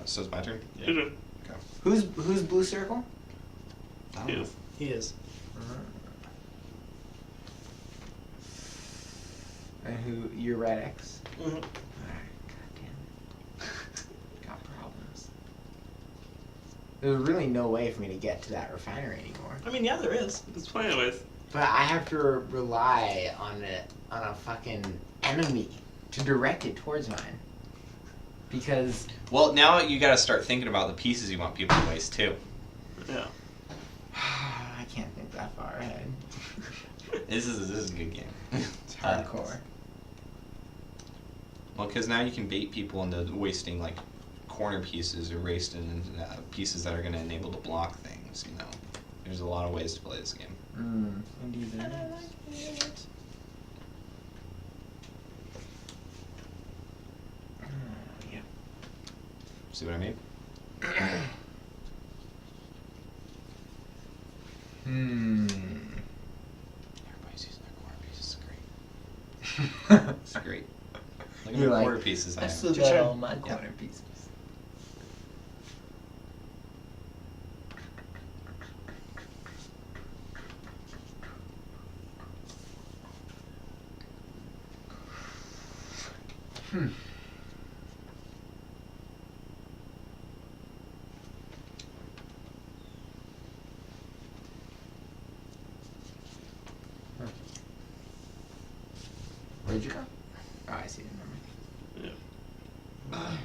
So it's my turn?
Yeah.
Good one.
Who's blue circle?
I don't know.
Yes.
He is.
And who? You're red X.
Mm-hmm.
Alright, god damn it. Got problems. There's really no way for me to get to that refinery anymore.
I mean, yeah, there is.
It's plenty of ways.
But I have to rely on a fucking enemy to direct it towards mine. Because
Well, now you got to start thinking about the pieces you want people to waste too.
Yeah.
I can't think that far ahead.
This is a good game.
It's hardcore.
Well, because now you can bait people into wasting like corner pieces or wasting pieces that are going to enable to block things. You know, there's a lot of ways to play this game.
Indeed there is. Yeah.
See what I mean? Everybody's using their corner pieces. It's great. It's great. Look at
You're
the
like,
corner pieces.
I
I
still
have.
got
Sure.
all my
Yeah.
corner pieces. Where'd you go? Oh, I see it. Never mind.
Yeah.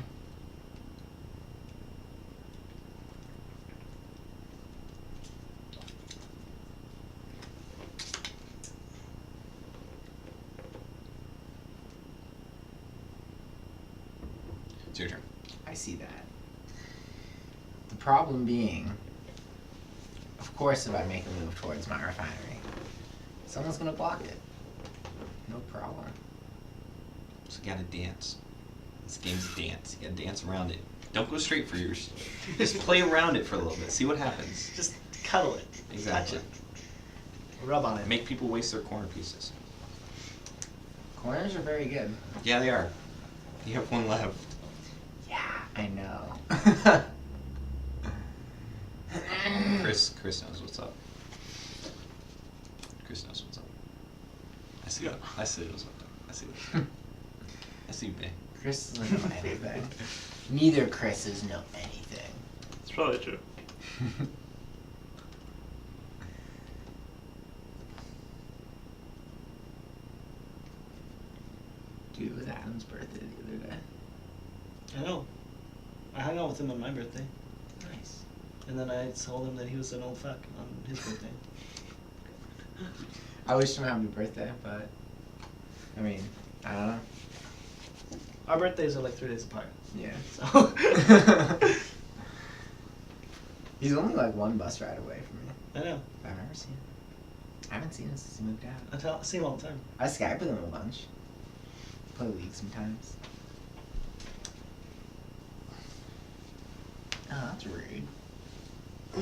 It's your turn.
I see that. The problem being, of course, if I make a move towards my refinery, someone's gonna block it. No problem.
So you gotta dance. This game's a dance. You gotta dance around it. Don't go straight for yours. Just play around it for a little bit. See what happens.
Just cuddle it.
Exactly.
Touch it. Rub on it.
Make people waste their corner pieces.
Corners are very good.
Yeah, they are. You have one left.
Yeah, I know.
Chris knows what's up. Chris knows what's up. I see.
Yeah.
I see what's up. I see. I see, man.
Chris doesn't know anything. Neither Chris's know anything.
It's probably true.
Dude, it was Adam's birthday the other day.
I know. I hung out with him on my birthday,
Nice.
and then I told him that he was an old fuck on his birthday.
I wished him happy birthday, but I mean, I don't know.
Our birthdays are like 3 days apart.
Yeah.
So
He's only like one bus ride away from me.
I know.
I've never seen him. I haven't seen him since he moved out.
I see him all the time.
I Skype with him a bunch. Play League sometimes. Oh, that's rude.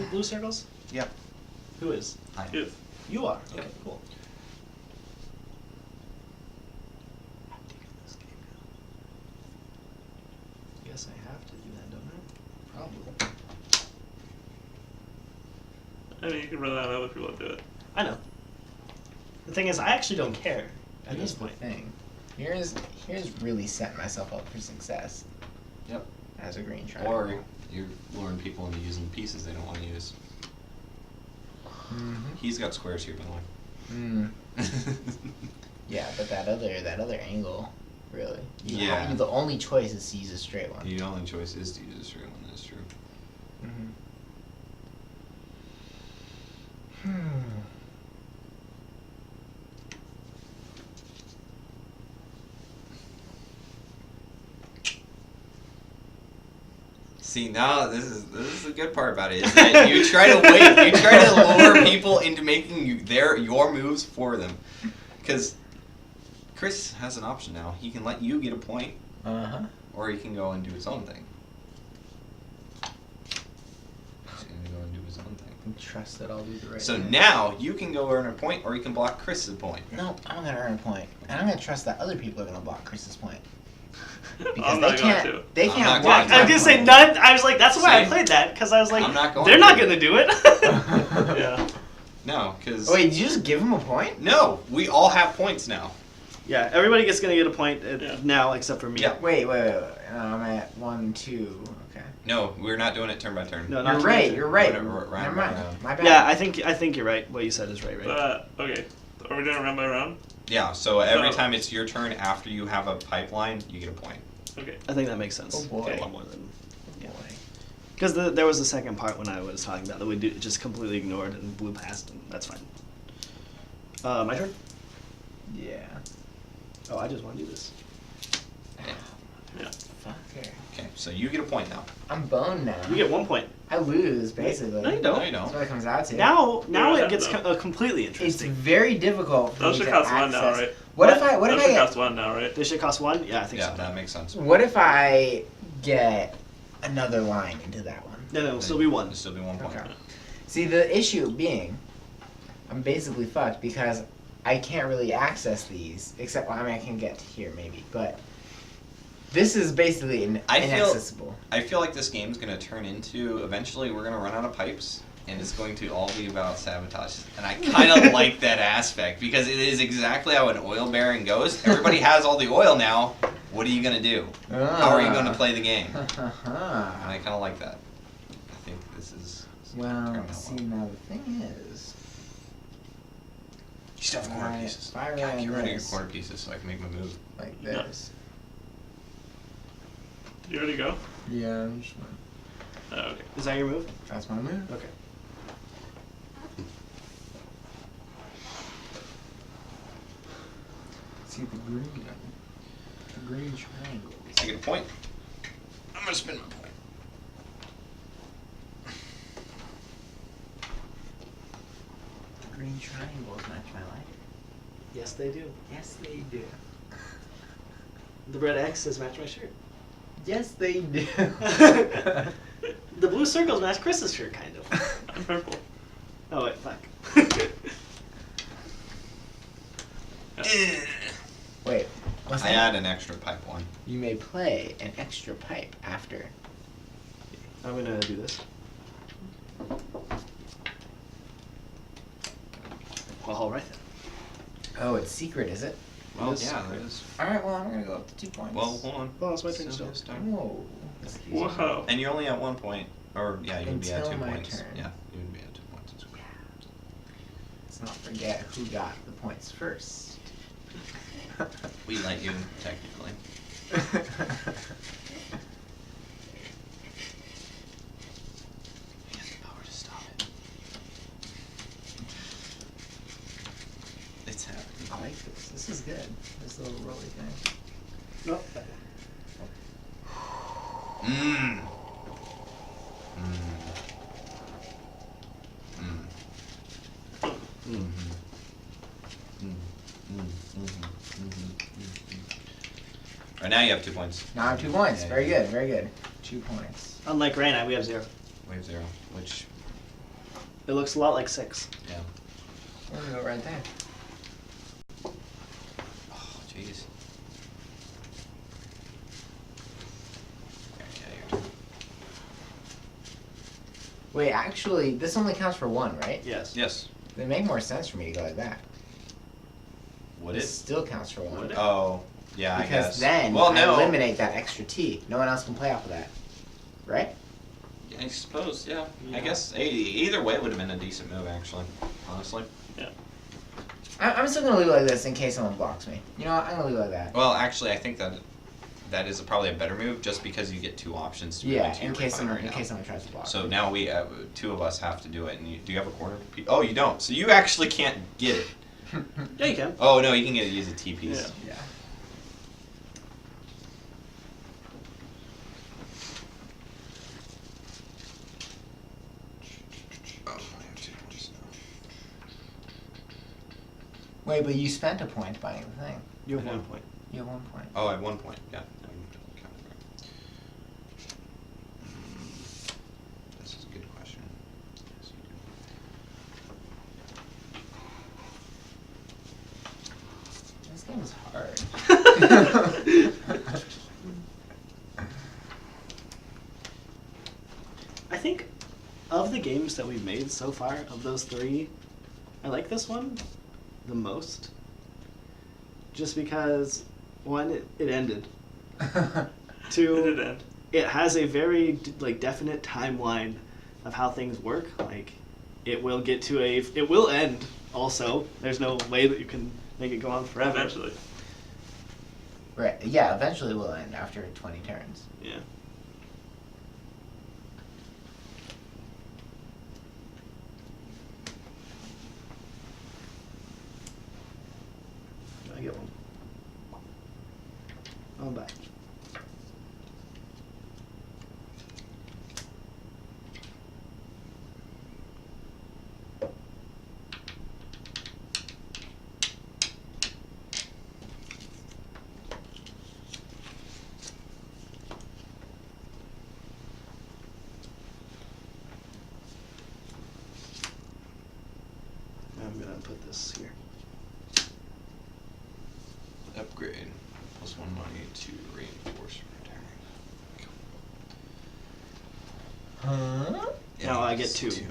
Blue circles?
Yep.
Who is?
Hi.
Yes.
You are.
Yep.
Okay, cool. Guess I have to do that, don't I? Probably.
I mean, you can rely on other people to do it.
I know. The thing is, I actually don't care at
Here's
this
the
point.
thing. Here's really setting myself up for success
Yep.
as a green triangle.
Or you're luring people into using pieces they don't want to use.
Mhm.
He's got squares here, by
Mm.
the way.
Yeah, but that other angle, really.
Yeah.
The only choice is to use a straight one.
The only choice is to use a straight one. That's true.
Mm-hmm.
See, now this is the good part about it is that you try to wait, you try to lure people into making your moves for them, because Chris has an option now. He can let you get a point,
Uh-huh.
or he can go and do his own thing. He's gonna go and do his own thing.
And trust that I'll do the right
So
thing.
now you can go earn a point, or you can block Chris's point.
No, I'm gonna earn a point. And I'm gonna trust that other people are gonna block Chris's point. Because
I'm
they
not
can't
going to.
they
I'm
can't
not
block
going
I
my
was gonna say
point.
none. I was like, that's why I
See?
played that, because I was like,
I'm not going
they're
to.
not gonna do it.
Yeah.
No, because
Wait, did you just give him a point?
no, we all have points now.
Yeah, everybody gets gonna get a point
Yeah.
now except for me.
Yeah.
Wait. I'm at 1, 2. Okay.
No, we're not doing it turn by turn.
No, not
You're
to
right.
mention-
You're right.
Whatever, round
Never
by
mind.
round.
My bad.
Yeah, I think you're right. What you said is right.
Okay. Are we doing round by round?
Yeah, so every
So-
time it's your turn after you have a pipeline, you get a point.
Okay.
I think that makes sense.
Oh, boy.
A lot more than
Boy.
because there was a second part when I was talking about that we just completely ignored and blew past, and that's fine. My turn.
Yeah.
Oh, I just want to do this.
Yeah. So you get a point now.
I'm boned now.
You get 1 point.
I lose, basically.
No, you
No,
don't.
you
That's
don't.
what it comes out to.
Now
Yeah,
it gets
no.
completely
It's
interesting.
very difficult for
Those
me
should
to
cost
access.
one now, right?
What if I
Those should
get
cost one now, right?
They should cost 1? Yeah, I think
Yeah,
so.
that makes sense.
what if I get another line into that one?
No, it'll still be 1.
It'll still be 1 point.
Okay. See, the issue being, I'm basically fucked because I can't really access these, except, well, I mean, I can get to here maybe, but this is basically inaccessible.
I feel like this game's gonna turn into, eventually we're gonna run out of pipes, and it's going to all be about sabotage. And I kind of like that aspect, because it is exactly how an oil baron goes. Everybody has all the oil now. What are you gonna do? How are you gonna play the game? And I kind of like that. I think this is...
Well,
turning out
see,
well.
now the thing is,
You still have quarter
Alright,
pieces.
fire
God,
on
get rid of your
this.
quarter pieces so I can make my move.
like
Yeah.
this.
Did you already go?
Yeah, I'm just-
Oh, okay.
Is that your move?
that's my move.
Okay.
See the green triangle.
I get a point. I'm gonna spin my point.
The green triangles match my life.
Yes, they do.
Yes, they do.
The red X's match my shirt.
Yes, they do.
The blue circles match Chris's shirt, kind of.
I'm purple.
Oh, wait, fuck.
Wait, what's
I
that?
add an extra pipe one.
You may play an extra pipe after.
I'm gonna do this. Well, alright then.
Oh, it's secret, is it?
Well,
Yes.
yeah, that is.
Alright, well, I'm gonna go up to 2 points.
Well, hold on.
Well, it's my turn
Still
still.
has time.
Whoa. Excuse me.
Whoa.
And you're only at 1 point. Or, yeah, you would be at
Until
2
my
points.
turn.
Yeah, you would be at 2 points as well.
Let's not forget who got the points first.
We let you, technically. He has the power to stop it. It's happening.
I like this. This is good. This little rolly thing.
Nope.
Mmm. Mmm. Right now you have 2 points.
Now I have 2 points.
Yeah,
Very
yeah.
good, very good. 2 points.
Unlike Rain, we have 0.
Wave 0, which,
It looks a lot like 6.
yeah.
We're gonna go right there.
Oh, jeez. Yeah, your turn.
Wait, actually, this only counts for 1, right?
Yes.
Yes.
It make more sense for me to go like that.
Would
This
it?
still counts for 1.
Would it?
Oh, yeah, I
Because
guess.
then
well,
I
no.
eliminate that extra T. No one else can play off of that. Right?
I suppose, yeah. I
Yeah.
guess either way would have been a decent move, actually. Honestly.
I'm still gonna leave it like this in case someone blocks me. You know what? I'm gonna leave it like that.
Well, actually, I think that is probably a better move, just because you get 2 options to move
Yeah,
into
in
your
case someone
refinery now.
tries to block.
So now we 2 of us have to do it. And do you have a corner piece? Oh, you don't. So you actually can't get it.
Yeah, you can.
Oh no, you can use a T piece.
Yeah.
yeah.
Oh, I have 2 points now.
Wait, but you spent a point buying the thing.
You have
I know.
1 point.
You have 1 point.
Oh, I have 1 point. Yeah. This is a good question. Yes, you
This game is hard.
I think of the games that we've made so far, of those 3, I like this one the most. Just because, 1, it ended.
Did
2,
it end?
it has a very definite timeline of how things work. Like, it will get to it will end. Also, there's no way that you can make it go on forever.
Eventually.
Right. Yeah, eventually we'll end after 20 turns.
Yeah. I get one. I'm back. put this here.
Upgrade. +1 money to reinforce return.
Huh?
Now I get 2.
Shitty.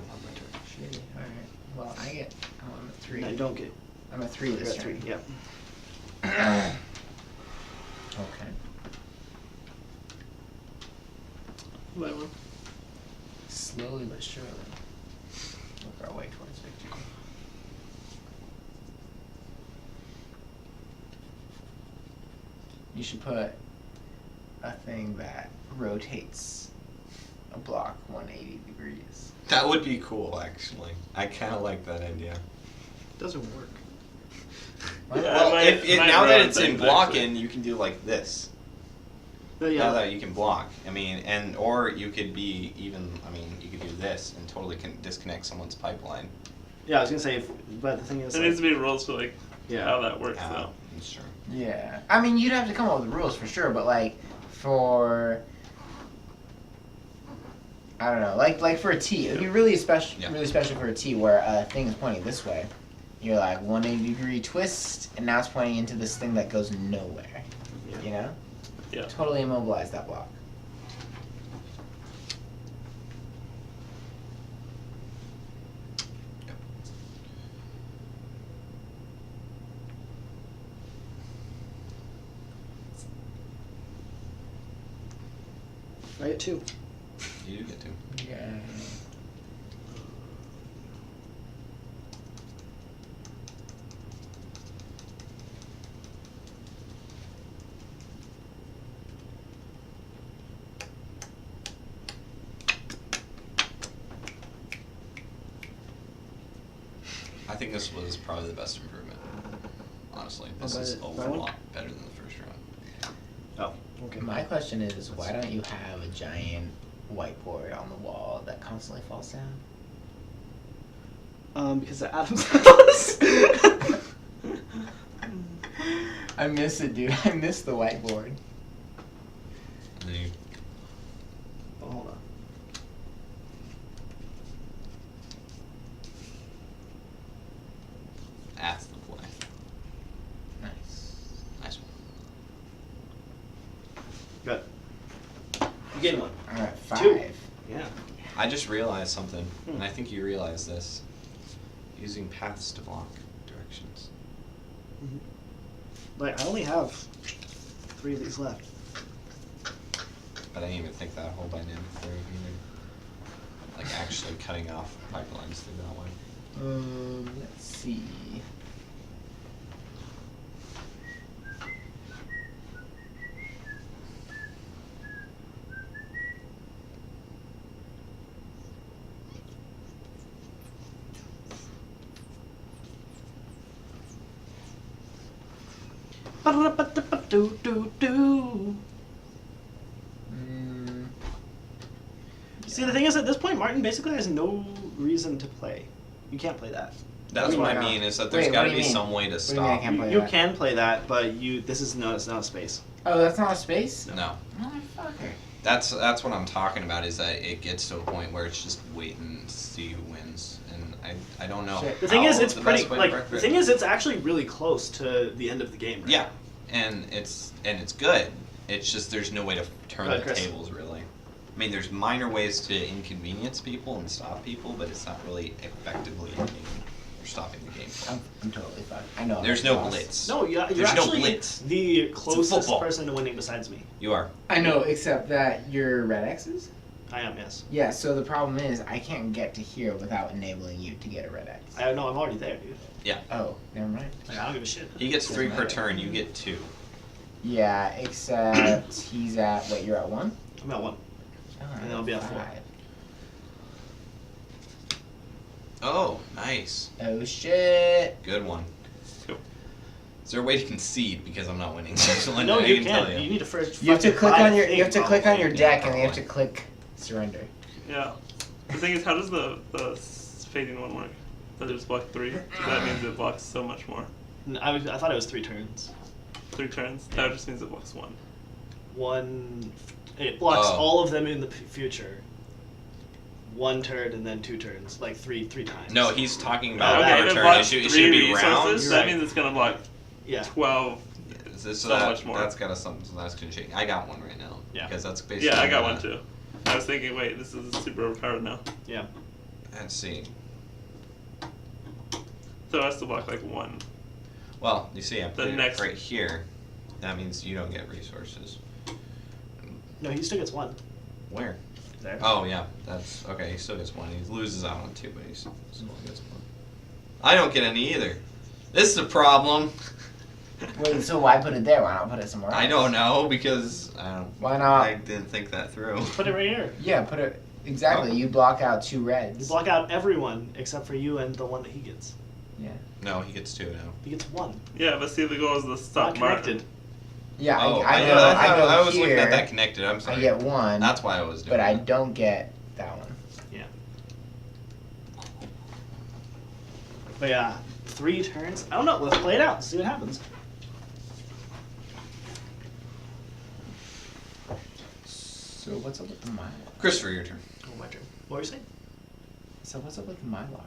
Alright. Well, I get. Oh, I'm at 3.
No, you don't get.
I'm at 3
You're
this
at 3.
turn.
Yep.
Okay.
Whatever.
Slowly but surely. Work our way towards victory. You should put a thing that rotates a block 180 degrees.
That would be cool, actually. I kind of like that idea.
Doesn't work.
What?
Yeah.
Well,
might- might
now that
ruin
it's in
things,
blocking,
actually.
you can do like this.
But
Now
yeah.
that you can block. I mean, or you could be even. I mean, you could do this and totally can disconnect someone's pipeline.
Yeah, I was gonna say, but the thing is,
There needs to be rules for like
yeah.
how that works
Yeah,
though.
that's true.
Yeah. I mean, you'd have to come up with rules for sure, but like for I don't know, like for a T, it'd be really special,
Yeah.
really special for a T where a thing is pointing this way. You're like 180 degree twist, and now it's pointing into this thing that goes nowhere.
Yeah.
You know?
Yeah.
Totally immobilize that block.
I get 2.
You do get to.
Yeah.
I think this was probably the best improvement. Honestly, this
by
is
the-
a
by one?
lot better than the first round.
Oh, okay.
My question is, why don't you have a giant whiteboard on the wall that constantly falls down?
Because of Adam's house.
I miss it, dude. I miss the whiteboard.
And then you,
Oh, hold on.
ask the play.
Nice.
Nice one.
Good. You gain 1.
Alright, 5.
2. Yeah.
I just realized something,
Hmm.
and I think you realize this. Using paths to block directions.
Like, I only have 3 of these left.
But I didn't even think that whole dynamic through either. Like actually cutting off pipelines through that way.
Let's see.
Ba-da-ba-da-ba-do-do-do. See, the thing is, at this point, Martin basically has no reason to play. You can't play that.
That's
do you
what I
mean?
mean, is that there's
Wait,
got
what
to
do
be
you mean?
some way to
What do you mean I
stop.
can't play
You
that?
can play that, but this is no, it's not a space.
Oh, that's not a space?
No.
Motherfucker.
That's what I'm talking about, is that it gets to a point where it's just wait and see who wins. And I don't know.
Shit.
The thing
how
is, it's
the
pretty
best way to
like
break
the
it.
thing is, it's actually really close to the end of the game. Right?
Yeah, and it's good. It's just there's no way to turn
Go ahead,
the
Chris.
tables really. I mean, there's minor ways to inconvenience people and stop people, but it's not really effectively ending or stopping the game.
I'm totally fine. I know.
There's
I'm
no
lost.
blitz.
No, you're
There's no
actually
blitz.
the closest
football.
person to winning besides me.
You are.
I know, except that you're red X's?
I am, yes.
Yeah, so the problem is I can't get to here without enabling you to get a red X.
I know I'm already there, dude.
Oh, never mind.
Like, I don't give a shit.
He gets 3 per
Doesn't matter.
turn. You get 2.
Yeah, except he's at, wait, you're at 1?
I'm at 1.
Oh,
And I'll be at 4.
5.
Oh, nice.
Oh shit.
Good one.
Cool.
Is there a way to concede because I'm not winning? That's the only
No,
thing I
you
can tell
can't. You need to first.
You have to
fucking
click
buy
on
a
your
thing.
you have to click on your
Yeah,
deck and then you have
probably.
to click surrender.
Yeah. The thing is, how does the fading one work? Does it just block 3? That means it blocks so much more.
I thought it was 3 turns.
3 turns?
Yeah.
That just means it blocks 1.
1. It blocks
Oh.
all of them in the future. one turn and then 2 turns, like three times.
No, he's talking about
Okay,
per
it
turn.
blocks
It should
3
be rounds.
resources.
You're
That
right.
means it's gonna block
Yeah.
12.
So
much more.
That's got something that's gonna change. I got one right now.
Yeah.
Because that's basically.
Yeah, I got one too. I was thinking, wait, this is super overpowered now.
Yeah.
Let's see.
So it has to block like 1.
Well, you see, I put it
next-
right here. That means you don't get resources.
No, he still gets 1.
Where?
There.
Oh yeah, that's okay. He still gets 1. He loses out on 2, but he still gets 1. I don't get any either. This is a problem.
Wait, so why put it there? Why not put it somewhere else?
I don't know because I don't.
Why not?
I didn't think that through.
Put it right here.
Yeah, put it exactly. You block out 2
You
reds.
block out everyone except for you and the one that he gets.
Yeah.
No, he gets 2 now.
He gets 1.
Yeah, but see, the goal is the stop
Not
Martin.
connected.
Yeah,
Oh,
I
I
go.
know.
I go
I was
here.
looking at that connected. I'm sorry.
I get 1,
That's why I was doing.
but I
that.
don't get that one.
But yeah, 3 turns. I don't know. Let's play it out. See what happens.
So what's up with the Mylar?
Christopher, your turn.
Oh, my turn. What were you saying?
So what's up with the Mylar?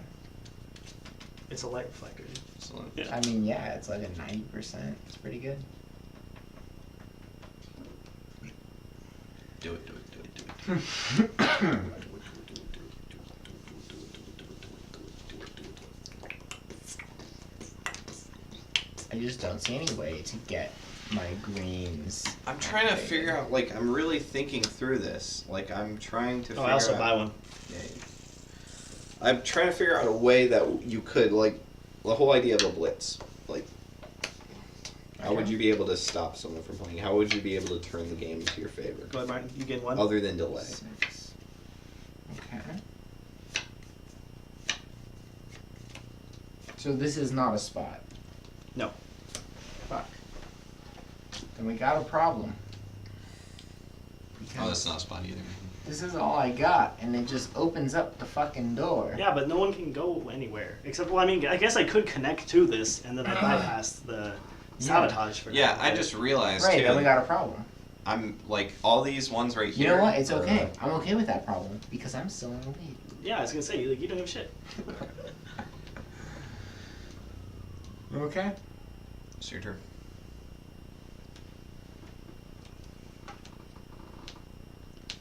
It's a light reflector.
So,
Yeah.
I mean, yeah, it's like a 90%. It's pretty good.
do it.
I just don't see any way to get my greens.
I'm trying to
activated.
figure out. Like, I'm really thinking through this. Like, I'm trying to.
Oh,
figure
I also
out,
buy one.
Yeah. I'm trying to figure out a way that you could, like, the whole idea of a blitz. Like, how would
Okay.
you be able to stop someone from playing? How would you be able to turn the game into your favor?
Go ahead, Martin. You get 1.
Other than delay.
6. Okay. So this is not a spot.
No.
Fuck. Then we got a problem.
Oh, that's not a spot either.
This is all I got, and it just opens up the fucking door.
Yeah, but no one can go anywhere. Except, well, I mean, I guess I could connect to this and then I bypass the sabotage for
Yeah,
now,
I
right?
just realized
Right,
too.
then we got a problem.
I'm like all these ones right
You
here.
know what? It's
are-
okay. I'm okay with that problem because I'm still in the lead.
Yeah, I was gonna say, like, you don't give a shit.
Okay.
It's your turn.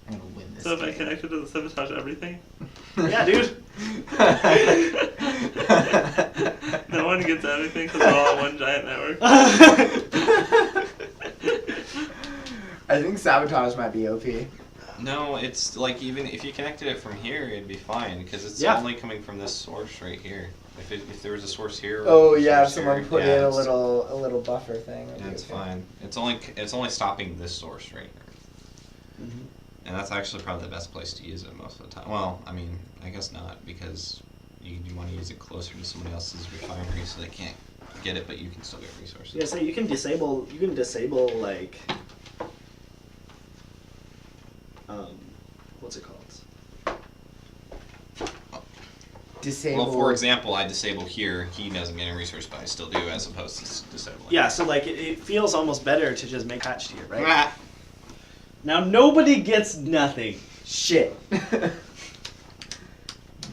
I'm gonna win this.
So if I
game.
connected to the sabotage everything,
Yeah, dude.
no one gets anything because we're all on one giant network.
I think sabotage might be OP.
No, it's like even if you connected it from here, it'd be fine because it's
Yeah.
only coming from this source right here. If there was a source here.
Oh
or a
yeah, if
source
someone
here,
put
yeah,
in a
it's-
little buffer thing. it'd be
It's
okay.
fine. It's only stopping this source right here.
Mhm.
And that's actually probably the best place to use it most of the time. Well, I mean, I guess not because you want to use it closer to somebody else's refinery so they can't get it, but you can still get resources.
Yeah, so you can disable like, what's it called?
Disable.
Well, for example, I disable here. He doesn't get any resource, but I still do, as opposed to disabling.
Yeah, so like it feels almost better to just make hatch here, right?
Ah.
Now nobody gets nothing.
Shit.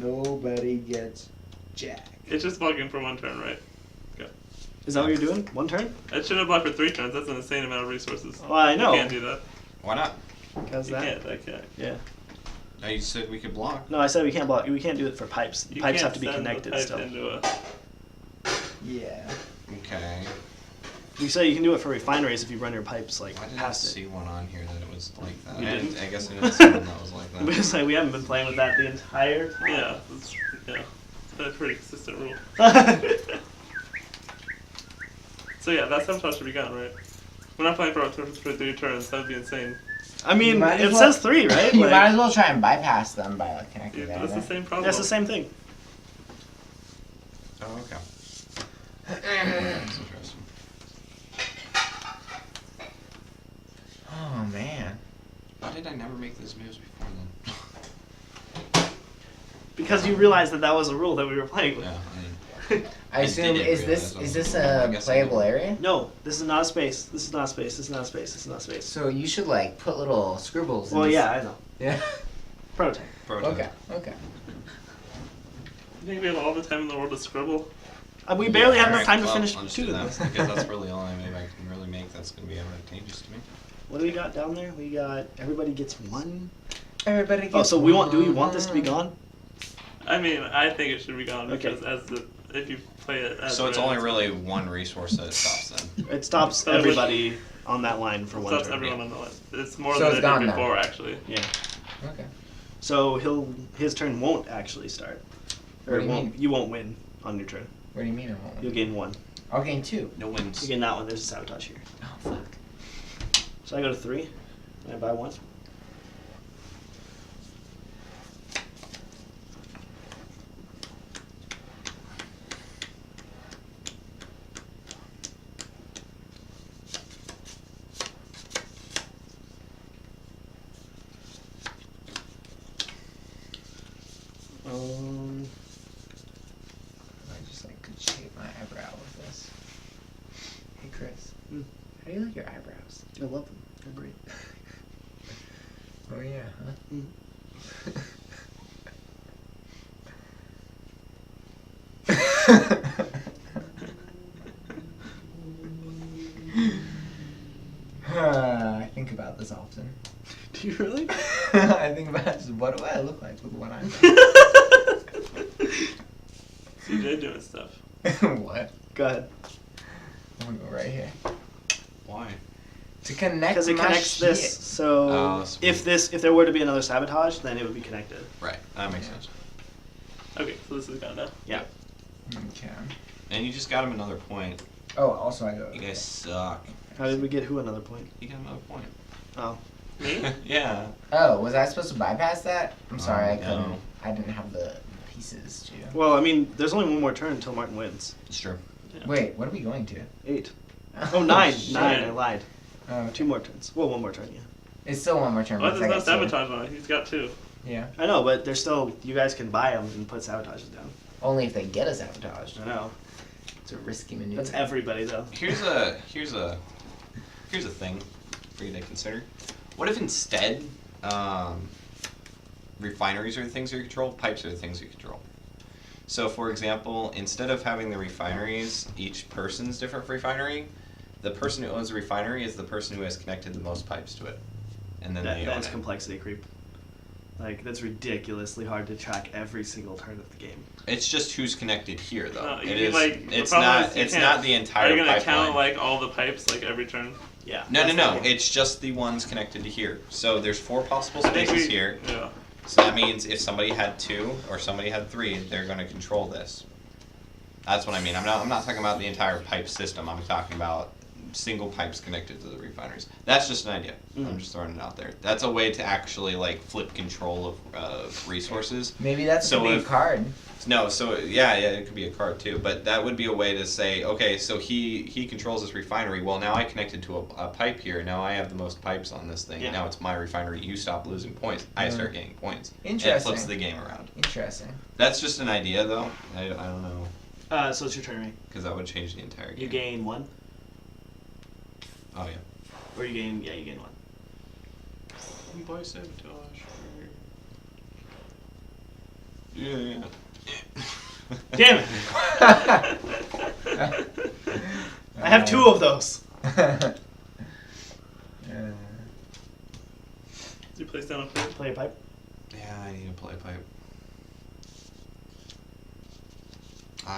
Nobody gets jack.
It's just blocking for 1 turn, right?
Is that what you're doing? 1 turn?
It should have blocked for 3 turns. That's an insane amount of resources.
Well, I know.
You can't do that.
Why not?
Because
You
that.
can't. I can't.
Yeah.
No, you said we could block.
No, I said we can't block. We can't do it for pipes.
You
Pipes
can't
have to be
send the
connected
pipe
still.
into a.
Yeah.
Okay.
You say you can do it for refineries if you run your pipes like
Why did I
past it.
see one on here that it was like that?
You didn't?
I guess I didn't see one that was like
We
that.
just like we haven't been playing with that the entire time.
Yeah. It's a pretty consistent rule. So yeah, that sabotage should be gone, right? We're not playing for 3 turns. That would be insane.
I mean,
You might
it
as well-
says 3, right?
You
Like,
might as well try and bypass them by like connecting
Yeah,
that.
but it's the same problem.
that's the same thing.
Oh, okay. That's interesting.
Oh man.
Why did I never make these moves before then?
Because you realized that was a rule that we were playing with.
Yeah,
I assume
didn't realize
is
that
this
was- I
a
guess I
playable
didn't.
area?
No, this is not a space. This is not a space. This is not a space. This is not a space.
So you should like put little scribbles.
Well,
in
yeah, I know.
Yeah.
Prototype.
Okay. Okay.
You think we have all the time in the world to scribble?
We barely have enough
Alright,
time to
well,
finish
I'll just
2
do
of
that,
this.
because that's really all I can really make that's going to be advantageous to me.
What do we got down there? We got everybody gets 1.
Everybody gets
Oh, so we want? Do we want this to be gone?
I mean, I think it should be gone
Okay.
because if you play it as
So it's
red,
only really one resource that it stops then.
It stops
So it would-
everybody on that line for
it
1
stops
turn.
everyone on the list. It's more
So
than
it's
it
gone
did
now.
before, actually.
Yeah.
Okay.
So his turn won't actually start. Or
What do you
won't,
mean?
you won't win on your turn.
What do you mean I won't
You'll
win?
gain 1.
I'll gain 2.
No wins.
You gain that one. There's a sabotage here.
Oh fuck.
So I go to 3. And I buy 1.
I just like could shape my eyebrow with this. Hey Chris.
Hmm.
How do you like your eyebrows?
I love them. They're great.
Oh yeah, huh?
Mm.
I think about this often.
Do you really?
I think about just what do I look like with one eyebrow?
CJ doing stuff.
What?
Go ahead.
I'm gonna go right here.
Why?
To connect
Because it
my
connects
shit.
this. So
Oh, sweet.
if there were to be another sabotage, then it would be connected.
Right, that makes sense.
Okay, so this is gone now.
Yeah.
Okay.
And you just got him another point.
Oh, also I go.
You guys suck.
How did we get who another point?
You got another point.
Oh.
Me?
Yeah.
Oh, was I supposed to bypass that? I'm sorry, I couldn't.
no.
I didn't have the pieces to.
Well, I mean, there's only 1 more turn until Martin wins.
It's true.
Yeah.
Wait, what are we going to?
8. Oh, 9.
shit.
9. I lied.
Oh, okay.
2 more turns. Well, 1 more turn. Yeah.
It's still one more turn.
Why
because
there's
I
no
got two.
sabotage on it? He's got 2.
Yeah.
I know, but there's still. You guys can buy them and put sabotages down.
Only if they get us sabotaged.
I know.
It's a risky maneuver.
That's everybody though.
Here's a thing for you to consider. What if instead, refineries are the things you control, pipes are the things you control? So, for example, instead of having the refineries, each person's different refinery, the person who owns the refinery is the person who has connected the most pipes to it, and then they own
That's
it.
complexity creep. Like that's ridiculously hard to track every single turn of the game.
It's just who's connected here, though.
No, you
It
mean,
is.
like, the
It's
problem
not.
is you
It's
can't-
not the entire
Are you gonna
pipeline.
count like all the pipes like every turn?
Yeah.
No, no,
that's
no.
the game.
It's just the ones connected to here. So there's 4 possible
I think
spaces
we-
here.
Yeah.
So that means if somebody had 2 or somebody had 3, they're going to control this. That's what I mean. I'm not talking about the entire pipe system. I'm talking about single pipes connected to the refineries. That's just an idea. I'm
Mhm.
just throwing it out there. That's a way to actually like flip control of resources.
Maybe that's
So
gonna be a
if-
card.
No, so yeah, it could be a card too, but that would be a way to say, okay, so he controls this refinery. Well, now I connected to a pipe here. Now I have the most pipes on this thing.
Yeah.
Now it's my refinery. You stop losing points. I start gaining points.
Interesting.
It flips the game around.
Interesting.
That's just an idea, though. I don't know,
So it's your turn, right?
because that would change the entire game.
You gain 1,
Oh yeah.
or you gain 1.
By sabotage. Yeah.
Damn it! I have 2 of those.
Did you place down a plate?
Play a pipe.
Yeah, I need to play pipe. You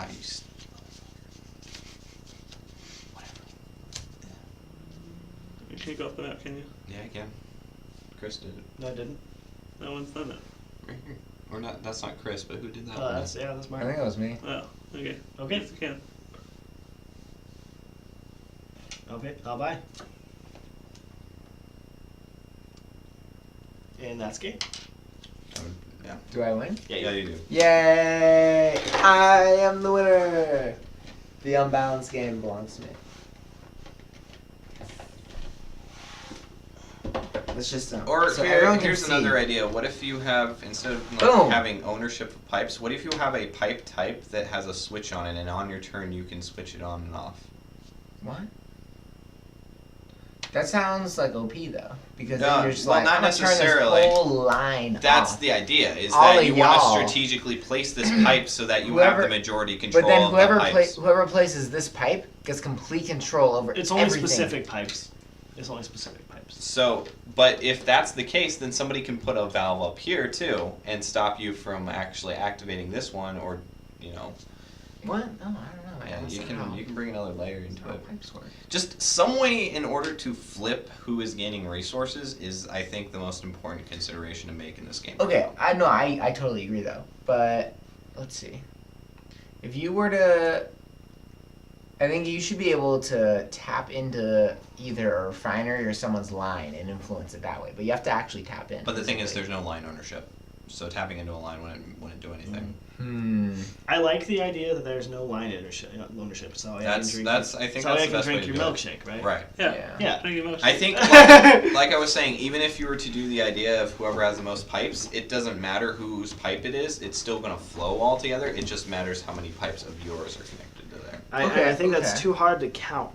whatever.
You can't go off the map, can you?
Yeah, I can. Chris did it.
No, I didn't.
No one's done it.
Right here. Or not? That's not Chris, but who did that?
Oh,
one?
that's
I
mine.
think it was me.
Oh, okay.
Okay.
Yes, you can.
Okay, I'll buy. And that's game.
Yeah.
Do I win?
Yeah, you do.
Yay! I am the winner! The unbalanced game belongs to me. Let's just
Or
so
here,
everyone can
here's
see.
another idea. What if you have, instead of like,
Boom.
having ownership of pipes, what if you have a pipe type that has a switch on it, and on your turn you can switch it on and off?
What? That sounds like OP though, because
No,
then you're just
well,
like,
not
I'm gonna turn
necessarily.
this whole line
That's
off.
the idea, is
All
that
of
you want
y'all.
to strategically place this pipe so that you have
Whoever-
the majority control
But then
of the pipes.
whoever places this pipe gets complete control over
It's only
everything.
specific pipes. It's only specific pipes.
So, but if that's the case, then somebody can put a valve up here too and stop you from actually activating this one, or, you know,
What? No, I don't know. I
yeah,
don't
you
see
can
how-
you can bring another layer into
how
it.
pipes work.
Just some way in order to flip who is gaining resources is, I think, the most important consideration to make in this game.
Okay, I know, I totally agree though. But let's see. If you were to, I think you should be able to tap into either a refinery or someone's line and influence it that way. But you have to actually tap in.
But the thing is, there's no line ownership, so tapping into a line wouldn't do anything.
I like the idea that there's no line ownership. So I can drink.
I think
so
that's
I
the
can
best way
drink
to
your
do it.
milkshake, right?
Right.
Yeah.
Yeah.
Drink your milkshake.
I think, like I was saying, even if you were to do the idea of whoever has the most pipes, it doesn't matter whose pipe it is. It's still going to flow all together. It just matters how many pipes of yours are connected to there.
I think
Okay.
that's too hard to count.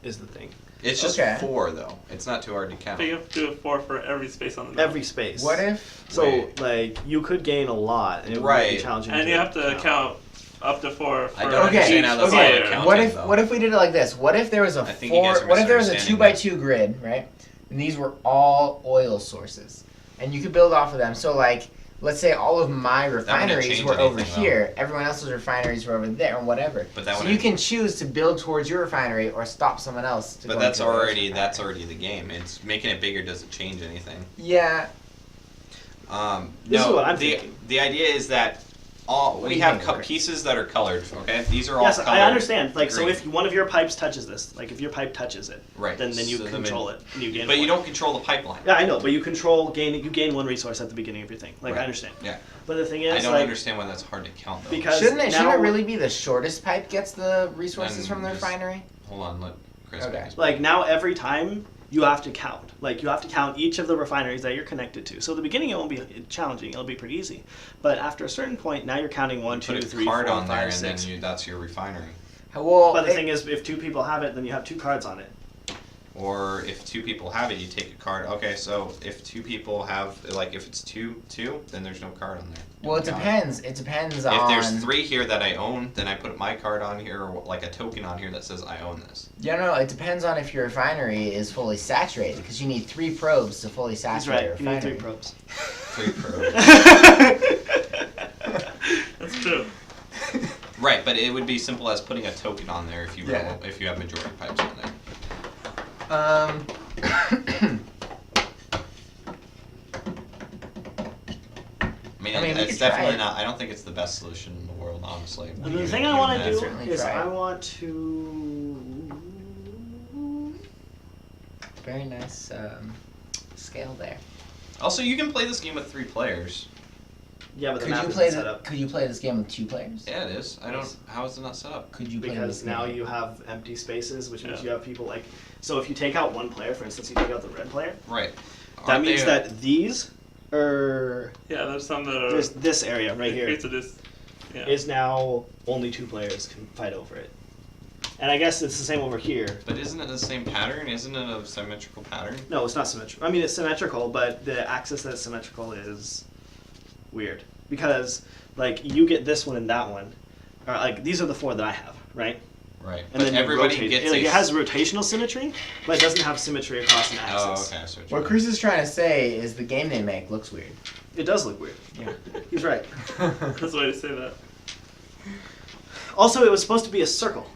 Is the thing.
It's just
Okay.
4, though. It's not too hard to count.
But you have to do it for every space on the map.
Every space.
What if?
So
Wait.
like you could gain a lot, and it would
Right.
be challenging.
And you have to count up to 4 for
I don't
Okay,
understand how that's
okay.
all accounting,
What if
though.
what if we did it like this? What if there was a
I think you guys are
what if there was a
misunderstanding
2x2 grid, right? And these were all oil sources, and you could build off of them. So like, let's say all of my refineries
change
were over
anything, though.
here, everyone else's refineries were over there, and whatever.
But that
So
would-
you can choose to build towards your refinery or stop someone else. To
But
go
that's
into theirs
already
refinery.
the game. It's making it bigger doesn't change anything.
Yeah.
This is
No,
what I'm
the
thinking.
the idea is that
What do
we
you
have
think, Rick?
pieces that are colored. Okay, these are all
Yes,
colored.
I understand. Like, so
green.
if one of your pipes touches this, like if your pipe touches it,
Right.
then you
So the
control
min-
it and you gain.
But you
one.
don't control the pipeline.
Yeah, I know, but you gain one resource at the beginning of your thing. Like
Right.
I understand.
Yeah.
But the thing is,
I don't
like,
understand why that's hard to count though.
because
Shouldn't it
now,
really be the shortest pipe gets the resources
Then
from the
just-
refinery?
Hold on, let Chris
Okay.
make his
like now every time you have to count. Like you have to count each of the refineries that you're connected to. So at the beginning it won't be challenging. It'll be pretty easy. But after a certain point, now you're counting 1, 2,
Put
3,
a
4,
card on there,
5,
and
6.
then that's your refinery.
Well,
But the thing is, if 2 people have it, then you have 2 cards on it.
Or if 2 people have it, you take a card. Okay, so if 2 people have, like, if it's two, then there's no card on there.
well, it
Count
depends. It depends on.
If there's 3 here that I own, then I put my card on here, or like a token on here that says I own this.
Yeah, no, it depends on if your refinery is fully saturated, because you need 3 probes to fully
He's
saturate a
right. You need 3
refinery.
probes.
3 probes.
That's true.
Right, but it would be simple as putting a token on there if you
Yeah.
if you have majority pipes on there. I mean,
we
it's
could try
definitely
it.
not. I don't think it's the best solution in the world, honestly.
The
Even
thing
if
I
you
want to
had-
do
certainly
is
try it.
I want to.
Very nice scale there.
Also, you can play this game with 3 players.
Yeah, but the
Could
map
you
isn't
play
set up.
Could you play this game with 2 players?
Yeah, it is. I don't.
Yes.
How is it not set up?
Could you play
Because
this
now
game?
you have empty spaces, which means
Yeah.
you have people like. So if you take out one player, for instance, you take out the red player,
Right.
that
Aren't
means
they-
that these are.
Yeah, there's some that are.
There's this area right here
It's just, yeah.
is now only 2 players can fight over it. And I guess it's the same over here.
But isn't it the same pattern? Isn't it a symmetrical pattern?
No, it's not symmetrical. I mean, it's symmetrical, but the axis that it's symmetrical is weird. Because, like, you get this one and that one. Or, like, these are the 4 that I have, right?
Right.
And
but
then you
everybody
rotate.
gets
Like,
a.
it has rotational symmetry, but it doesn't have symmetry across an
Oh,
axis.
okay. So
What Chris is trying to say is the game they make looks weird.
It does look weird.
Yeah.
He's right.
That's the way to say that.
Also, it was supposed to be a circle.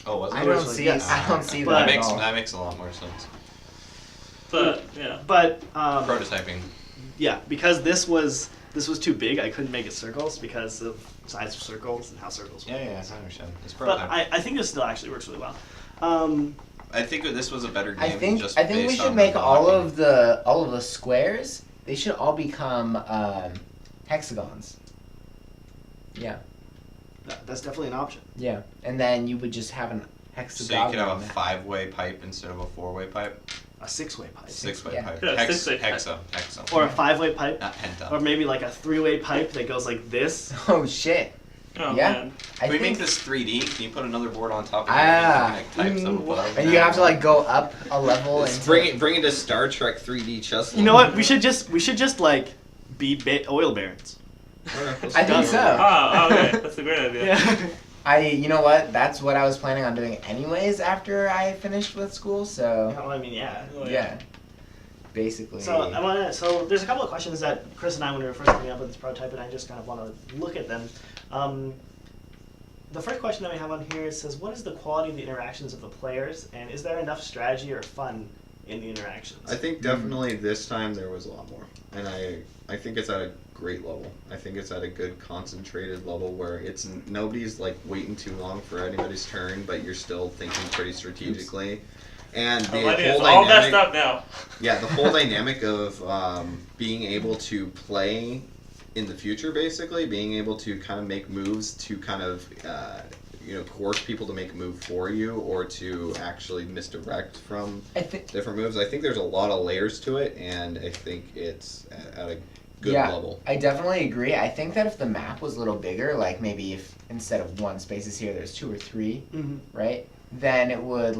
Oh, was it?
I don't
Originally,
see.
yes.
I don't see
But-
that
That
at
makes
all.
that makes a lot more sense.
But, yeah.
But,
Prototyping.
yeah, because this was too big, I couldn't make it circles because of size of circles and how circles work.
Yeah, I understand. It's
But
prototyping.
I think this still actually works really well.
I think this was a better game.
I think
just
we
based
should
on
make
the
all
blocking.
of the squares. They should all become hexagons. Yeah,
that's definitely an option.
yeah, and then you would just have an
So
hexagon.
you could have a 5-way pipe instead of a 4-way pipe.
A 6-way pipe.
6-way
yeah.
pipe.
Yeah,
Hex,
6-way pipe.
hexa.
Or a 5-way pipe.
Not penta.
Or maybe like a 3-way pipe that goes like this.
Oh shit!
Oh,
Yeah.
man.
I
Can we
think,
make this 3D? Can you put another board on top of it
Ah.
and connect types up above?
and you have to like go up a level.
Let's
into
bring it to Star Trek 3D chess.
You know what? We should just like be oil barons.
I think so.
Oh, okay. That's a great idea.
Yeah.
You know what? That's what I was planning on doing anyways after I finished with school. So
Well, I mean, yeah.
Oh,
yeah, basically.
So there's a couple of questions that Chris and I, when we were first coming up with this prototype, and I just kind of want to look at them. The first question that we have on here says, what is the quality of the interactions of the players, and is there enough strategy or fun in the interactions?
I think definitely this time there was a lot more, and I think it's at a great level. I think it's at a good concentrated level where it's nobody's like waiting too long for anybody's turn, but you're still thinking pretty strategically. And the
Oh,
whole
it's all
dynamic,
messed up now.
yeah, the whole dynamic of being able to play in the future, basically being able to kind of make moves to kind of coerce people to make a move for you or to actually misdirect from different moves. I think there's a lot of layers to it, and I think it's at a good level.
I definitely agree. I think that if the map was a little bigger, like maybe if instead of one spaces here, there's 2 or 3, right? Then it would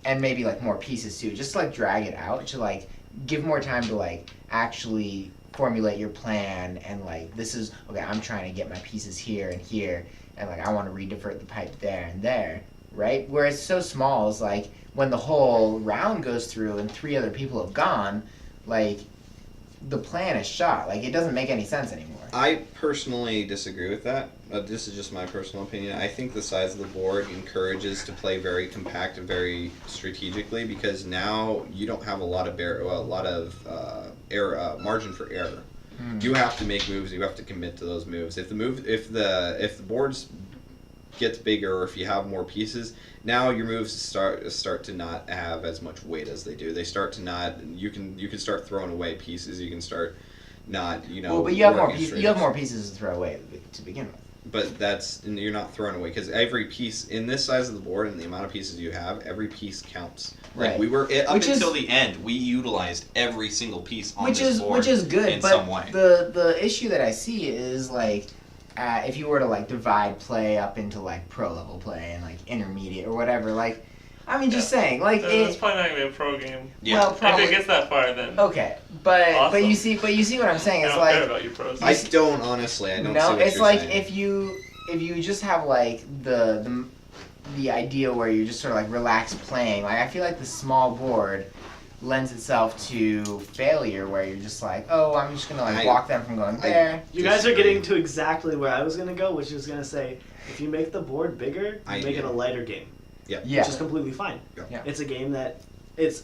and maybe like more pieces too. Just like drag it out to like give more time to like actually formulate your plan and like this is okay. I'm trying to get my pieces here and here, and like I want to redivert the pipe there and there, right? Where it's so small is like when the whole round goes through and 3 other people have gone, like the plan is shot. Like it doesn't make any sense anymore.
I personally disagree with that. This is just my personal opinion. I think the size of the board encourages to play very compact and very strategically because now you don't have a lot of margin for error. You have to make moves. You have to commit to those moves. If the boards gets bigger or if you have more pieces, now your moves start to not have as much weight as they do. They start to not. You can start throwing away pieces. You can start not.
Well, but you have more pieces. You have more pieces to throw away to begin with.
But you're not throwing away because every piece in this size of the board and the amount of pieces you have, every piece counts.
Right.
We were
Up until the end, we utilized every single piece on this board
which is good,
in
but
some way.
the issue that I see is like if you were to like divide play up into like pro level play and like intermediate or whatever, like I mean just saying like
it's probably not gonna be a pro game.
Yeah.
Well,
If
probably,
it gets that far, then
okay, but
Awesome.
you see what I'm saying.
I
It's
don't care
like
about you pros.
I don't honestly. I don't.
no,
see what
it's
you're
like
saying.
if you just have like the idea where you're just sort of like relaxed playing, like I feel like the small board lends itself to failure where you're just like, oh, I'm just gonna like block them from going there.
You guys are getting to exactly where I was going to go, which is going to say, if you make the board bigger, you make it a lighter game,
Yeah.
which is completely fine.
Yeah.
It's a game that it's